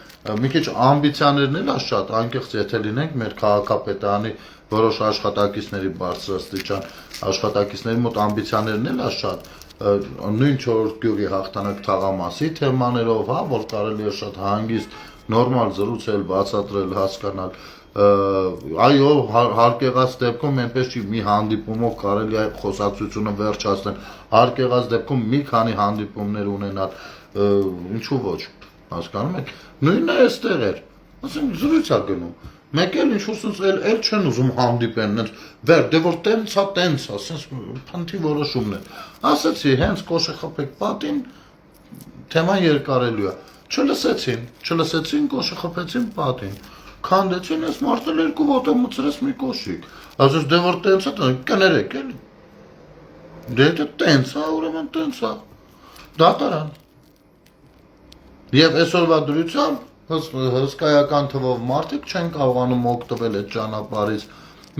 մի քիչ ամբիցիաներն էլ ա շատ, անկեղծ եթե լինենք մեր քաղաքապետարանի որոշ աշխատակիցների բարձրաստիճան աշխատակիցների մոտ ամբիցիաներն էլ ա շատ, նույն 4 գյուղի հաղթանակ թաղամասի թեմաներով, հա, որ կարելի է շատ հանգիստ նորմալ զրուցել, բացատրել, հասկանալ, այո, հարկ եղած դեպքում այնպես չի մի հանդիպումով կարելի է խոսակցությունը վերջացնել, հարկ եղած դեպքում մի քանի հանդիպումներ ունենալ, ինչու ոչ, հասկանում եք, նույնն է այստեղ էր, ասենք զրույց ա գնում, մեկ էլ ինչ որ էլ չեն ուզում հանդիպեն, վեր, դե որ տենց ա, ասենց փնթի որոշումն է, ասեցի, հենց կոշը խփեք պատին, թեման երկարելու է, չլսեցին, կոշը խփեցին պատին, քանդեցին, այս մարդը երկու ոտը մցրեց մի կոշիկ, ասես դե որ տենց է, կներեք էլի, դե տենց է, ուրեմն տենց է, դատարան, և այսօրվա դրությամբ հսկայական թվով մարդիկ չեն կարողանում օգտվել այդ ճանապարհից,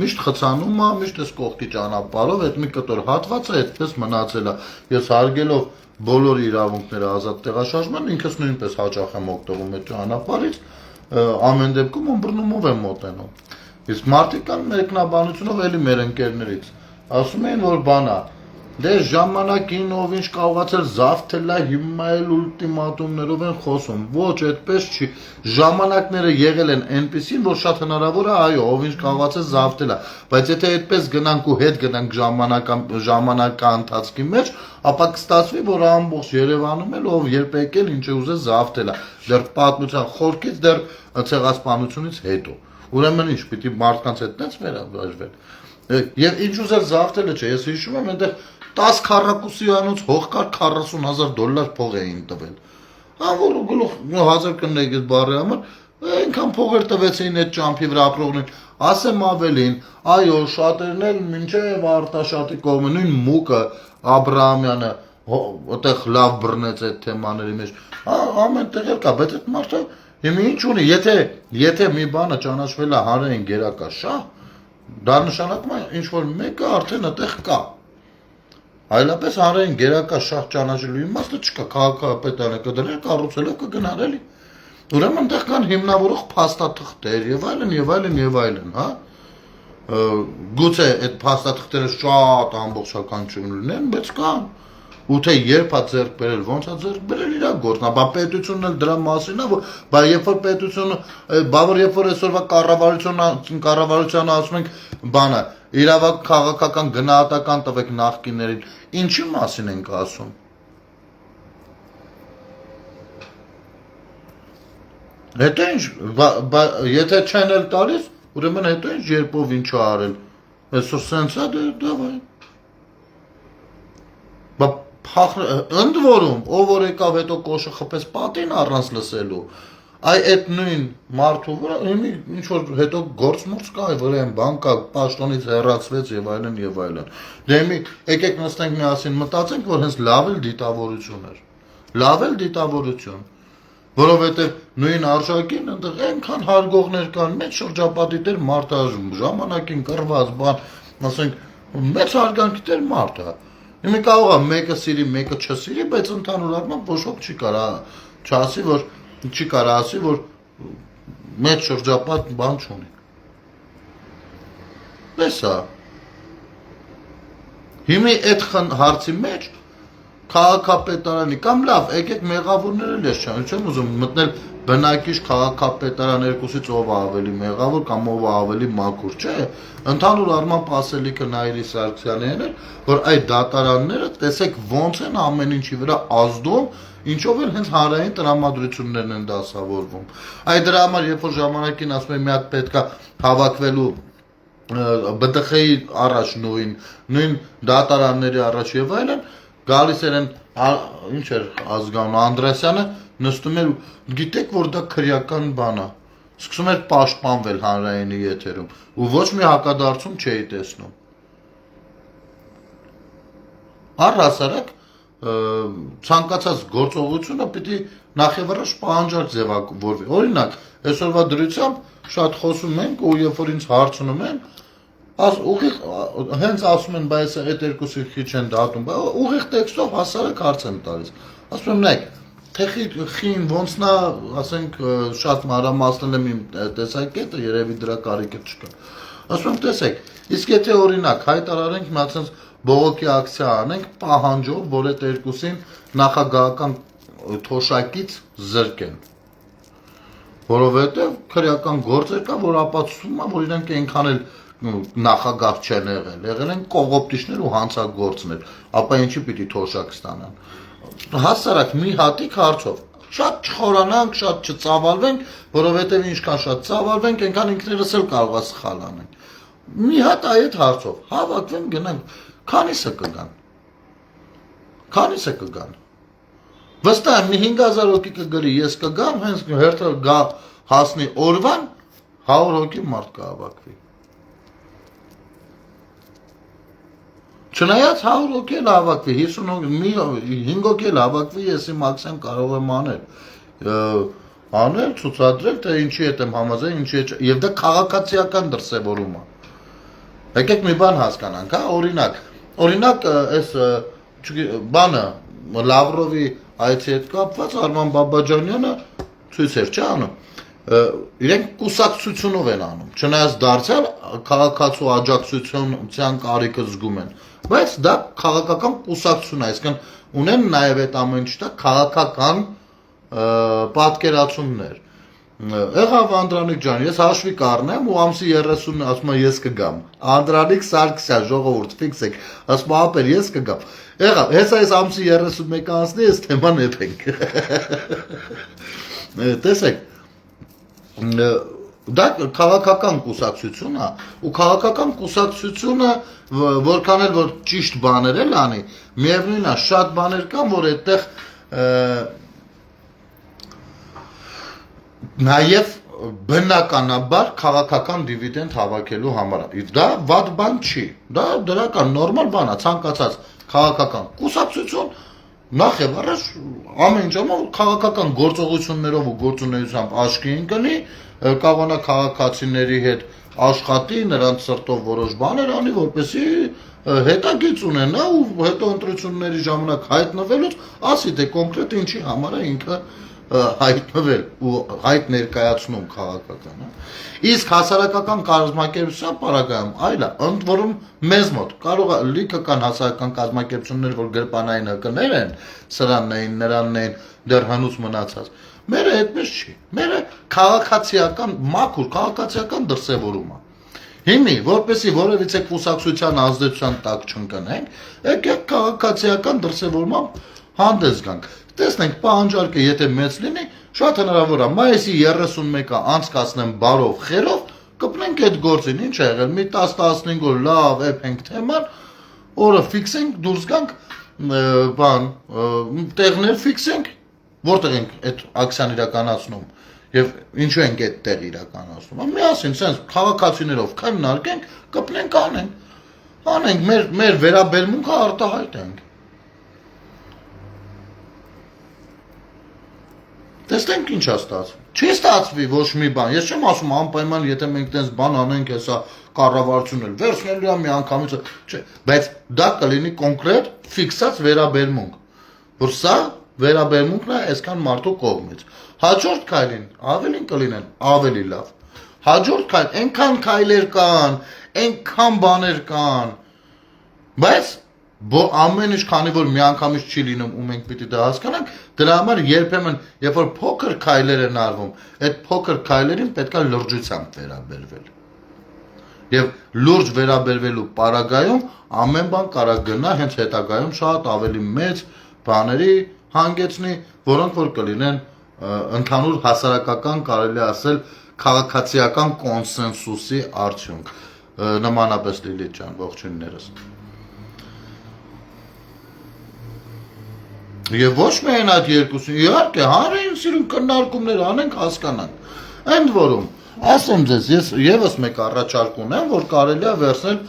միշտ խցանում է, միշտ այս կողքի ճանապարհով, այդ մի կտոր հատվածը այդպես մնացել է, ես հարգելով բոլոր իրավունքները ազատ տեղաշարժման, ինքս նույնպես հաճախ եմ օգտվում այդ ճանապարհից, ամեն դեպքում ըմբռնումով եմ մոտենում, իսկ մարդիկ կան մեկնաբանությունով էլի մեր ընկերներից, ասում էին, որ բան է, դե ժամանակին ով ինչ կարողացել զավթել է, հիմա էլ ուլտիմատումներով են խոսում, ոչ, այդպես չի, ժամանակները եղել են այնպիսին, որ շատ հնարավոր է, այո, ով ինչ կարողացել զավթել է, բայց եթե այդպես գնանք ու հետ գնանք ժամանակահատվածի մեջ, ապա կստացվի, որ ամբողջ Երևանում էլ ով երբ եկել ինչ է ուզել զավթել է, դեռ պատմության խորքից, դեռ ցեղասպանությունից հետո, ուրեմն ինչ, պիտի մարդկանց հետ տենց վերաբերվել, եւ ինչ ուզել զավթելը չէ, ես հիշում եմ այնտեղ 10 քառակուսիանոց հող կար $40,000 փող էին տվել։ Հա որ գլուխ 1000 կնեք այդ բառի համար, այնքան փողեր տվեցին այդ ճամփի վրա ապրողներին։ Ասեմ ավելին, այո, շատերն էլ մինչև Արտաշատի կողմը նույն Մուկը Աբրահամյանը այդտեղ լավ բռնեց այդ թեմաների մեջ։ Ամեն տեղ էլ կա, բայց այդ մարդը հիմա ինչ ունի, եթե մի բանը ճանաչվել է հանրային գերակաշահ, դա նշանակում է ինչ որ մեկը արդեն այդտեղ կա։ Այլապես հանրային գերակաշահ ճանաչելու իմաստը չկա, քաղաքապետարանը կդրել, կառուցելով կգնար էլի։ Ուրեմն այնտեղ կան հիմնավորող փաստաթղթեր եւ այլն, հա։ Գուցե այդ փաստաթղթերը շատ ամբողջական չլինեն, բայց կան։ Ու թե երբ է ձեռք բերել, ոնց է ձեռք բերել իր գործն է, բա պետությունն էլ դրա մասին է, բա երբ որ պետությունը, երբ որ այսօրվա կառավարությանը ասում ենք բանը, իրավակ քաղաքական գնահատական տվեք նախկիններին, ինչի մասին ենք ասում։ Հետո ինչ, եթե չեն էլ տալիս, ուրեմն հետո ինչ երբով ինչ է արել, այսօր սենց է, դավայ։ Բա ընդ որում, ով որ եկավ հետո կոշը խփեց պատին առանց լսելու, այդ նույն մարդու վրա ինչ որ հետո գործ կա, որ այն բան կա, պաշտոնից հեռացվեց եւ այլն։ Դե եկեք նստենք միասին մտածենք, որ հենց լավ էլ դիտավորություն, որովհետեւ նույն արժակին այնտեղ այնքան հարգողներ կան, մեծ շրջապատի դեր մարդը ժամանակին կռված բան, ասենք մեծ հարգանքի դեր մարդը։ Հիմա կարող է մեկը սիրի, մեկը չսիրի, բայց ընդհանուր առմամբ ոչ ոք չի կարա ասի, որ մեծ շրջապատ բան չունի։ Պես է։ Հիմա այդ հարցի մեջ քաղաքապետարանի կամ լավ, եկեք մեղավորները ես չեմ ուզում մտնել բնակիչ քաղաքապետարան երկուսից ով է ավելի մեղավոր կամ ով է ավելի մաքուր, չէ։ Ընդհանուր առմամբ ասելիքը Նայիրի Սարգսյանին էր, որ այդ դատարանները տեսեք ոնց են ամեն ինչի վրա ազդում, ինչով էլ հենց հանրային տրամադրություններն են դասավորվում։ Այդ դրա համար երբ որ ժամանակին ասում եմ մի հատ պետքա հավաքվելու ԲՏԽ-ի առաջ նույն դատարանների առաջ եւ այլն գալիս են ինչ էր ազգանուն Անդրեսյանը նստում էր գիտեք որ դա քրեական բան է սկսում էր պաշտպանվել հանրայինի եթերում ու ոչ մի հակադարձում չէի տեսնում առհասարակ ցանկացած գործողությունը պիտի նախևառաջ պահանջարկ ձևավորվի օրինակ այսօրվա դրությամբ շատ խոսում ենք ու երբ որ ինձ հարցնում են հենց ասում են բայց այդ երկուսի քիչ են դատում ուղիղ տեքստով հասարակ հարց եմ տալիս ասում եմ նայեք թե խին ոնց նա ասենք շատ մանրամասնել եմ իմ տեսակետը երևի դրա կարիքը չկա ասում եմ տեսեք իսկ եթե օրինակ հայտարարենք մի հատ բողոքի ակցիա անենք պահանջով որ այդ երկուսին նախագահական թոշակից զրկեն որովհետև քրեական գործեր կա որ ապացուցում է որ իրենք այնքան էլ նախագահ չեն եղել են կողոպտիչներ ու հանցագործներ ապա ինչի պիտի թոշակ ստանան հասարակ մի հատիկ հարցով շատ չխորանանք շատ չծավալվենք որովհետև ինչքան շատ ծավալվենք այնքան ինքներս էլ կարող է սխալ անենք մի հատ այդ հարցով հավաքվենք գնանք քանիսը կգան վստահ եմ մի 5000 հոգի կգրի ես կգամ հենց հերթը գա հասնի օրվան 100 հոգի մարդ կհավաքվի չնայած 100 հոգի էլ հավաքվի 5 հոգի էլ հավաքվի ես իմ ակցիան կարող եմ անել ցուցադրել թե ինչի հետ եմ համաձայն ինչի հետ եւ դա քաղաքացիական դրսեւորում է եկեք մի բան հասկանանք հա օրինակ այս բանը Լավրովի այցի հետ կապված Արման Բաբաջանյանը ցույց էր չէ անում իրենք կուսակցությունով են անում չնայած դարձյալ քաղաքացու աջակցության կարիքը զգում են բայց դա քաղաքական կուսակցություն է այսինքն ունեն նաև այդ ամեն ինչը քաղաքական պատկերացումներ եղավ Անդրանիկ ջան ես հաշվի կառնեմ ու ամսի 30-ն ասում եմ ես կգամ Անդրանիկ Սարգսյան ժողովուրդ ֆիքսեք ասում ապեր ես կգամ եղավ հեսա այս ամսի 31 անցնի այս թեման եփենք տեսեք դա քաղաքական կուսակցություն է ու քաղաքական կուսակցությունը որքան էլ որ ճիշտ բաներ էլ անի միևնույն է շատ բաներ կան որ այդտեղ նաև բնականաբար քաղաքական դիվիդենդ հավաքելու համար դա վատ բան չի դա դրական նորմալ բան է ցանկացած քաղաքական կուսակցություն նախ եւ առաջ ամեն ժամանակ քաղաքական գործողություններով ու գործունեությամբ աչքի ընկնի կողոნა քաղաքացիների հետ աշխատի նրանց սրտով որոշ բաներ անի որպեսզի հետագիծ ունենա ու հետո ընտրությունների ժամանակ հայտնվելուց ասի թե կոնկրետ ինչի համար է ինքը հայտնվել ու հայտ ներկայացնում քաղաքական իսկ հասարակական կազմակերպության պարագայում այլ է ընդ որում մեզ մոտ կարող է լիքը կան հասարակական կազմակերպություններ որ գրպանային հկներ են սրանն էին նրանն էին դեռ հնուց մնացած մերը այդպես չի մերը քաղաքացիական մաքուր քաղաքացիական դրսևորում է հիմի որպեսի որևիցե կուսակցության ազդեցության տակ չընկնենք եկեք քաղաքացիական դրսևորմամբ հանդես գանք տեսնենք պահանջարկը եթե մեծ լինի շատ հնարավոր է մայիսի 31-ը անցկացնեմ բարով խերով կպնենք այդ գործին ինչ է եղել մի 10-15 օր լավ էփենք թեման օրը ֆիքսենք դուրս գանք բան տեղներ ֆիքսենք որտեղ ենք այդ ակցիան իրականացնում եւ ինչու ենք այդ տեղ իրականացնում միասին sense քաղաքացիներով քննարկենք կպնենք անենք մեր վերաբերմունքը արտահայտենք տեսնենք ինչ է ստացվում չի ստացվի ոչ մի բան ես չեմ ասում անպայման եթե մենք տես բան անենք հեսա կառավարությունն էլ վերցնելու է մի անգամից չէ բայց դա կլինի կոնկրետ ֆիքսած վերաբերմունք որ սա վերաբերմունքն է այսքան մարդու կողմից հաջորդ քայլին ավելին կլինեն ավելի լավ հաջորդ քայլ այնքան քայլեր կան այնքան բաներ կան բայց ամեն ինչ քանի որ միանգամից չի լինում ու մենք պիտի դա հասկանանք դրա համար երբեմն երբ որ փոքր քայլեր են արվում այդ փոքր քայլերին պետքա լրջությամբ վերաբերվել եւ լուրջ վերաբերվելու պարագայում ամեն բան կարա գնա հենց հետագայում շատ ավելի մեծ բաների հանգեցնի որոնք որ կլինեն ընդհանուր հասարակական կարելի ասել քաղաքացիական կոնսենսուսի արդյունք նմանապես Լիլիթ ջան ողջույններս Եվ ոչ միայն այդ երկուսին, իհարկե, հանրային սիրուն քննարկումներ անենք, հասկանանք։ Ընդ որում, ասեմ ձեզ, ես եւս մեկ առաջարկ ունեմ, որ կարելի է վերցնել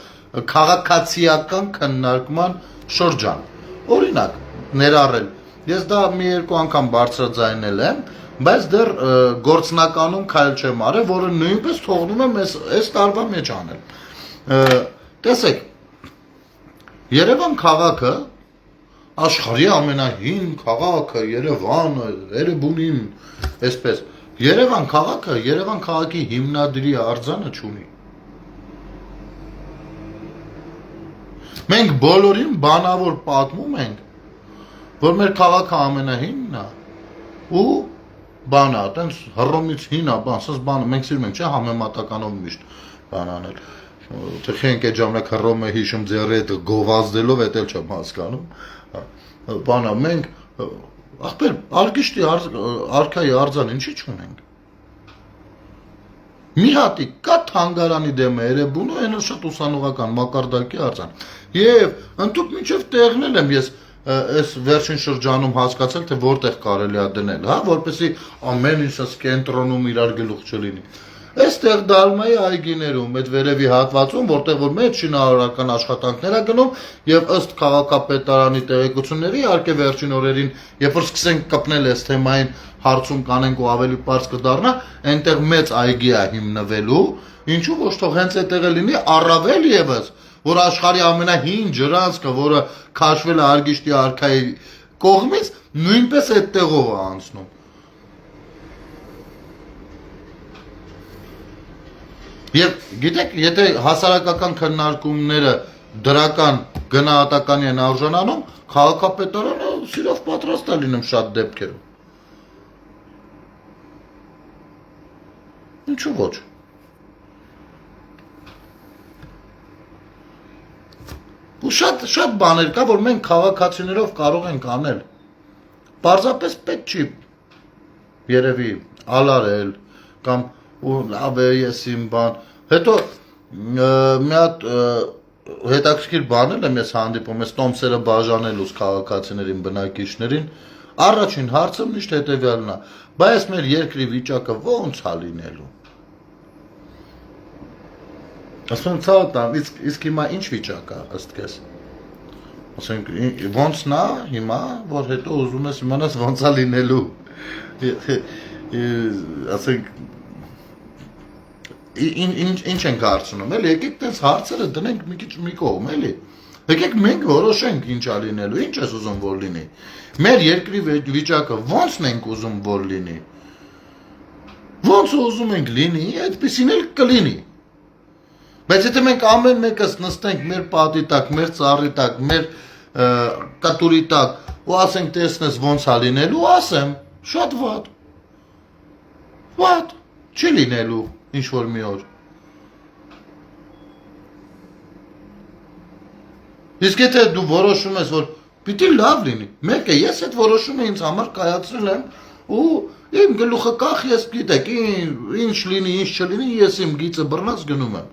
քաղաքացիական քննարկման շրջան։ Օրինակ, ներառել։ Ես դա մի երկու անգամ բարձրաձայնել եմ, բայց դեռ գործնականում քայլ չեմ արել, որը նույնպես թողնում եմ այս տարվա մեջ անել։ Տեսեք, Երևան քաղաքը աշխարհի ամենահին քաղաքը, Երևանը, Էրեբունին, այսպես։ Երևան քաղաքը, Երևան քաղաքի հիմնադրի արձանը չունի։ Մենք բոլորին բանավոր պատմում ենք, որ մեր քաղաքը ամենահինն է, ու բանը, այտենց հռոմից հին է, ասես բանը, մենք սիրում ենք, չէ, համեմատականով միշտ բան անել։ Թե խենք այդ ժամանակ հռոմը հիշում ձեռի հետ գովազդելով, էդ էլ չեմ հասկանում։ Բանը, մենք ախպեր, Արգիշտի արքայի արձան ինչի չունենք։ Մի հատի կա թանգարանի դեմը Էրեբունու, այն շատ ուսանողական մակարդակի արձան։ Եվ ընդհանուր մինչև տեղնել եմ ես այս վերջին շրջանում հասկացել, թե որտեղ կարելի է դնել, հա, որպեսզի ամեն ինչը կենտրոնում իրար գլուխ չլինի։ Այստեղ Դալմայի այգիներում, այդ վերևի հատվածում, որտեղ որ մեծ շինարարական աշխատանքներ է գնում, եւ ըստ քաղաքապետարանի տեղեկությունների, իհարկե վերջին օրերին, երբ որ սկսենք կպնել այս թեմային հարցում կանենք ու ավելի པարզ կդառնա, այնտեղ մեծ այգի է հիմնվելու, ինչու ոչ թող հենց այդտեղ լինի առավել եւս, որ աշխարհի ամենահին ջրանցքը, որը քաշվել է Արգիշտի արքայի կողմից, նույնպես այդտեղով է անցնում։ Եվ գիտեք, եթե հասարակական քննարկումները դրական գնահատականի են արժանանում, քաղաքապետարանը սիրով պատրաստ է լինում շատ դեպքերում։ Ինչու ոչ։ Ու շատ բաներ կա, որ մենք քաղաքացիներով կարող ենք անել։ Պարզապես պետք չի երևի ալարել կամ ու լավ է ես իմ բան։ Հետո մի հատ հետաքրքիր բան եմ ես հանդիպում, ես տոմսերը բաժանելուց քաղաքացիներին, բնակիչներին, առաջին հարցը միշտ հետևյալն է, բայց մեր երկրի վիճակը ո՞նց է լինելու։ Ասում ցավտան, իսկ հիմա ինչ վիճակ է ըստ քեզ։ Ասենք ո՞նց նա հիմա, որ հետո ուզում ես իմանաս ո՞նց է լինելու։ Ասենք ինչ ենք հարցնում, էլի, եկեք տես հարցերը դնենք մի քիչ մի կողմ, էլի։ Եկեք մենք որոշենք ինչ է լինելու, ինչ ես ուզում որ լինի։ Մեր երկրի վիճակը ո՞նցն ենք ուզում որ լինի։ Ո՞նց ուզում ենք լինի, այդպեսին էլ կլինի։ Բայց եթե մենք ամեն մեկս նստենք մեր պատի տակ, մեր ծառի տակ, մեր կտուրի տակ ու ասենք տեսնես ոնց է լինելու, ասեմ, շատ վատ։ Վատ, չի լինելու ինչ որ մի օր։ Իսկ եթե դու որոշում ես, որ պիտի լավ լինի, մեկը ես այդ որոշումը ինձ համար կայացրել եմ ու իմ գլուխը կախ ես գիտեք, ինչ լինի, ինչ չլինի, ես իմ գիծը բռնած գնում եմ։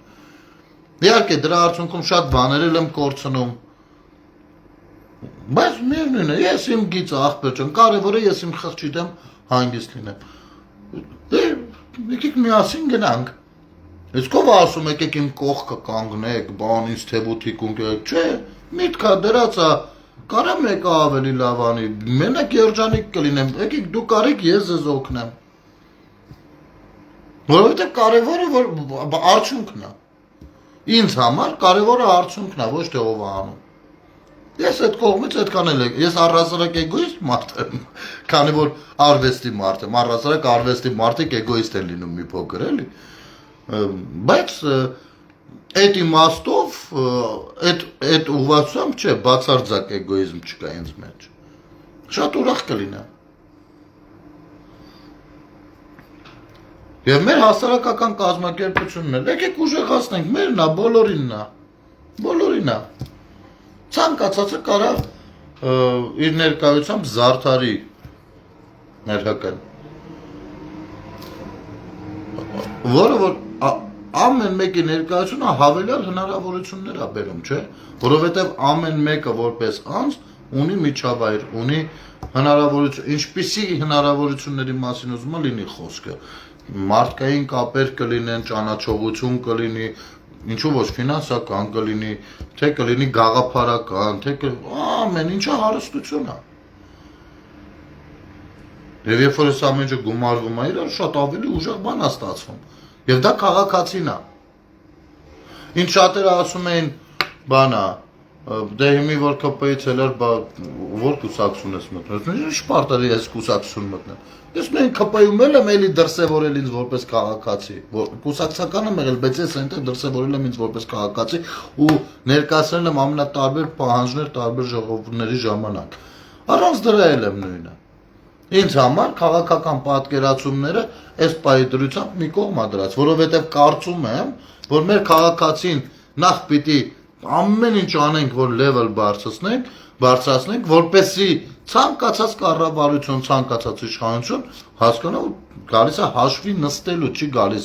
Իհարկե դրա արդյունքում շատ բաներ եմ կորցնում։ Բայց միևնույն է, ես իմ գիծը ախպեր չեմ, կարևորը ես իմ խղճի դեմ հանգիստ լինեմ։ Եկեք միասին գնանք։ Իսկ ով ասում եկեք իմ կողքը կանգնեք, բան ինձ թեբութիկ ունկեք, չէ, միտքա դրած է, կարա մեկը ավելի լավ անի, մենակ երջանիկ կլինեմ, եկեք դու կարեք ես ձեզ օգնեմ։ Որովհետև կարևորը որ արդյունքն է։ Ինձ համար կարևորը արդյունքն է, ոչ թե ով է անում։ Ես այդ կողմից այդքան էլ ես առհասարակ էգոիստ մարդ եմ, քանի որ արվեստի մարդ եմ, առհասարակ արվեստի մարդիկ էգոիստ են լինում մի փոքր, էլի։ Բայց այդ իմաստով այդ ուղղությամբ չէ, բացարձակ էգոիզմ չկա ինձ մեջ։ Շատ ուրախ կլինեմ։ Եվ մեր հասարակական կազմակերպությունն է, եկեք ուժեղացնենք, մերն է, բոլորին է։ Ցանկացածը կարա իր ներկայությամբ զարդարի մեր ՀԿ-ն։ Որը որ ամեն մեկի ներկայությունը հավելյալ հնարավորություններ է բերում, չէ՞, որովհետև ամեն մեկը որպես անձ ունի միջավայր, ունի հնարավորություն, ինչպիսի հնարավորությունների մասին ուզում է լինի խոսքը։ Մարդկային կապեր կլինեն, ճանաչողություն կլինի, ինչու ոչ ֆինանսական կլինի, թե կլինի գաղափարական, թե ամեն ինչը հարստություն է։ Եվ երբ որ այս ամեն ինչը գումարվում է, իրար շատ ավելի ուժեղ բան է ստացվում։ Եվ դա քաղաքացին է։ Ինչ շատերը ասում էին, բանա, դե հիմի որ ԿՊ-ից էլ որ կուսակցություն ես մտնել, ինչ պարտադիր ես կուսակցություն մտնել։ Ես նույն ԿՊ-ում էլ եմ էլի դրսևորել ինձ որպես քաղաքացի, կուսակցական եմ եղել, բայց ես այնտեղ դրսևորել եմ ինձ որպես քաղաքացի ու ներկայացրել եմ ամենատարբեր պահանջներ տարբեր ժողովուրդների ժամանակ։ Առանց դրա էլ եմ նույնը։ Ինձ համար քաղաքական պատկերացումները այս պահի դրությամբ մի կողմ է դրած, որովհետև կարծում եմ, որ մեր քաղաքացին նախ պիտի ամեն ինչ անենք, որ level բարձրացնենք, որպեսզի ցանկացած կառավարություն, ցանկացած իշխանություն հասկանա ու գալիս է հաշվի նստելու, չի գալիս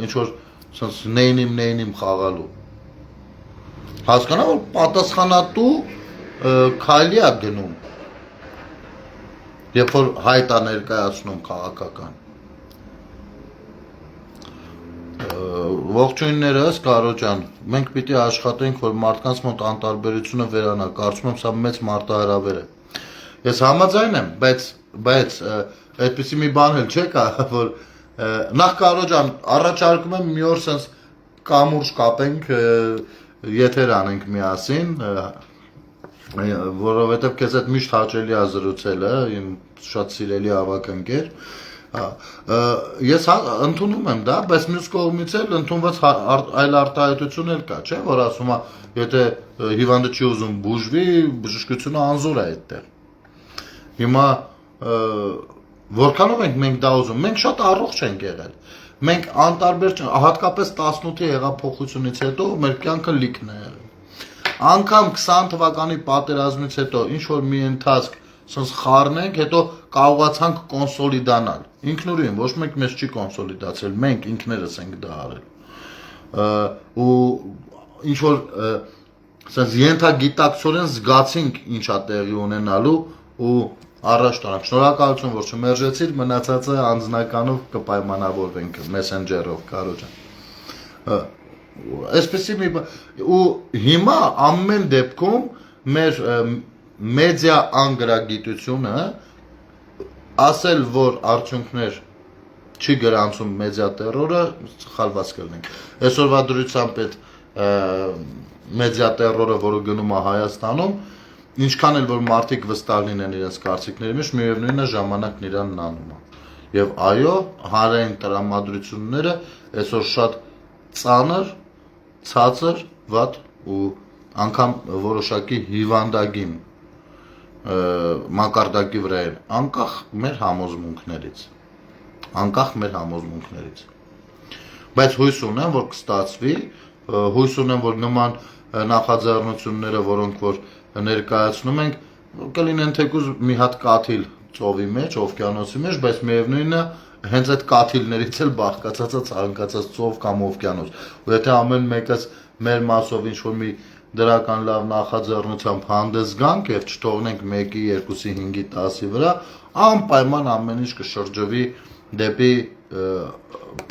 ինչ որ sense նեյնիմ խաղալու։ Հասկանա որ պատասխանատու քայլի է գնում։ Երբ որ հայտ է ներկայացնում քաղաքական։ Ողջույններս, Կարո ջան, մենք պիտի աշխատենք, որ մարդկանց մոտ անտարբերությունը վերանա, կարծում եմ սա մեծ մարտահրավեր է։ Ես համաձայն եմ, բայց այդպիսի մի բան էլ չէ կա, որ նախ Կարո ջան, առաջարկում եմ մի օր sense կամուրջ կապենք, եթեր անենք միասին, որովհետև քեզ այդ միշտ հաճելի է զրուցելը, իմ շատ սիրելի ավագ ընկեր։ Ես ընդունում եմ դա, բայց մյուս կողմից էլ ընդունված այլ արտահայտություն էլ կա, չէ, որ ասում է, եթե հիվանդը չի ուզում բուժվի, բժշկությունը անզոր է այդտեղ։ Հիմա որքանով ենք մենք դա ուզում, մենք շատ առողջ ենք եղել։ Մենք անտարբեր չենք, հատկապես 18-ի հեղափոխությունից հետո մեր կյանքը լիքն է եղել։ Անգամ 20 թվականի պատերազմից հետո ինչ որ մի ընթացք sense խառնենք, հետո կարողացանք կոնսոլիդանալ։ Ինքնուրույն, ոչ մեկ մեզ չի կոնսոլիդացել, մենք ինքներս ենք դա արել։ Ու ինչ որ sense ենթագիտակցորեն զգացինք ինչա տեղի ունենալու ու առաջ տանք։ Շնորհակալություն, որ չմերժեցիր, մնացածը անձնականով կպայմանավորվենք Messenger-ով, Կարո ջան։ Այսպեսի մի ու հիմա ամեն դեպքում մեր մեդիա անգրագիտությունը ասել, որ արդյունքներ չի գրանցում մեդիա տերորը, սխալված կլինենք։ Այսօրվա դրությամբ այդ մեդիա տերորը, որը գնում է Հայաստանում, ինչքան էլ որ մարդիկ վստահ լինեն իրենց կարծիքների մեջ, միևնույնն է ժամանակն իրան նանում է։ Եվ այո, հանրային տրամադրությունները այսօր շատ ծանր, ցածր, վատ ու անգամ որոշակի հիվանդագին մակարդակի վրա են, անկախ մեր համոզմունքներից։ Բայց հույս ունեմ, որ կստացվի, հույս ունեմ, որ նման նախաձեռնությունները, որոնք որ ներկայացնում ենք, կլինեն թեկուզ մի հատ կաթիլ ծովի մեջ, օվկիանոսի մեջ, բայց միևնույնն է հենց այդ կաթիլներից էլ բաղկացած է ցանկացած ծով կամ օվկիանոս։ Ու եթե ամեն մեկս մեր մասով ինչ որ մի դրական լավ նախաձեռնությամբ հանդես գանք եւ չթողնենք 1-ի, 2-ի, 5-ի, 10-ի վրա, անպայման ամեն ինչ կշրջվի դեպի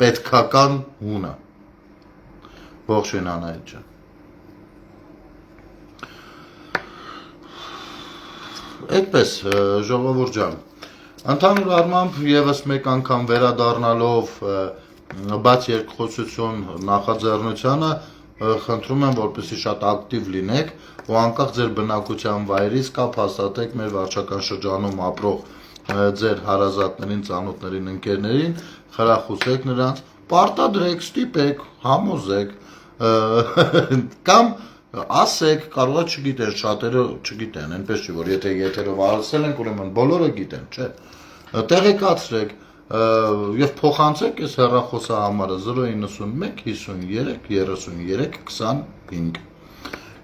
պետքական հունը։ Ողջույն Անահիտ ջան։ Այդպես, ժողովուրդ ջան, ընդհանուր առմամբ եւս մեկ անգամ վերադառնալով բաց երկխոսություն նախաձեռնությանը, խնդրում եմ, որպեսզի շատ ակտիվ լինեք ու անկախ ձեր բնակության վայրից կապ հաստատեք մեր վարչական շրջանում ապրող ձեր հարազատներին, ծանոթներին, ընկերներին, խրախուսեք նրանց, պարտադրեք, ստիպեք, համոզեք կամ ասեք, կարող է չգիտեն, շատերը չգիտեն, այնպես չի, որ եթե եթերով ասել ենք, ուրեմն բոլորը գիտեն, չէ։ Տեղեկացրեք եւ փոխանցեք այս հեռախոսահամարը 091 53 33 25։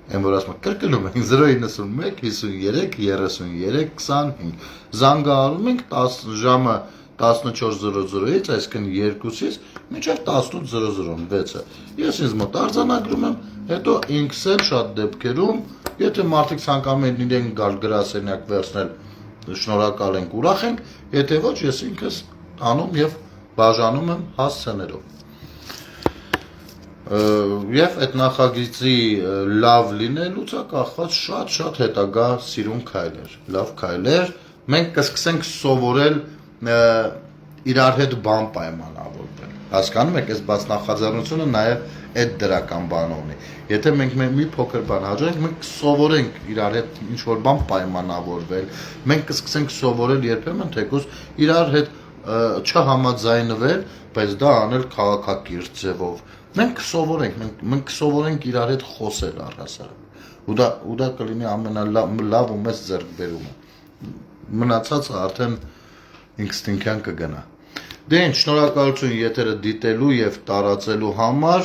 Այն որ ասում կրկնում ենք 091 53 33 25։ Զանգահարում ենք 10 ժամը 14:00-ից, այսինքն 2-ից մինչև 18:00-6-ը։ Ես ինձ մոտ արձանագրում եմ, հետո ինքս էլ շատ դեպքերում Եթե մարդիկ ցանկանում են իրեն գալ գրասենյակ վերցնել, շնորհակալ ենք, ուրախ ենք, եթե ոչ, ես ինքս անում եւ բաժանում եմ հասցեներով։ Եվ այդ նախագծի լավ լինելուց է կախված շատ հետագա սիրուն քայլեր, լավ քայլեր, մենք կսկսենք սովորել իրար հետ բան պայմանավորվել։ Հասկանում եք, այս բաց նախաձեռնությունը նաև այդ դրական բան ունի։ Եթե մենք մի փոքր բան հաջողենք, մենք կսովորենք իրար հետ ինչ-որ բան պայմանավորվել, մենք կսկսենք սովորել երբեմն թեկուզ իրար հետ չհամաձայնվել, բայց դա անել քաղաքակիրթ ձևով։ Մենք կսովորենք իրար հետ խոսել առհասարակ։ Ու դա կլինի ամենալավ ու մեծ ձեռքբերումը։ Մնացածը արդեն ինստինկտյան կգնա։ Դե ինչ, շնորհակալություն եթերը դիտելու եւ տարածելու համար,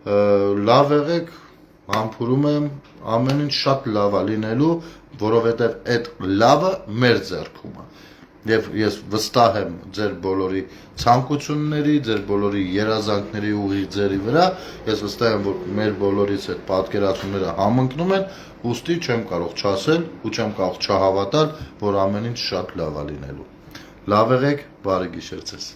լավ եղեք, համբուրում եմ, ամեն ինչ շատ լավ է լինելու, որովհետեւ այդ լավը մեր ձեռքում է։ Եվ ես վստահ եմ ձեր բոլորի ցանկությունների, ձեր բոլորի երազանքների ուղիղձերի վրա, ես վստահ եմ, որ մեր բոլորից այդ պատկերացումները համընկնում են, ուստի չեմ կարող չասել ու չեմ կարող չհավատալ, որ ամեն ինչ շատ լավ է լինելու։ Լավ եղեք, բարի գիշեր ձեզ։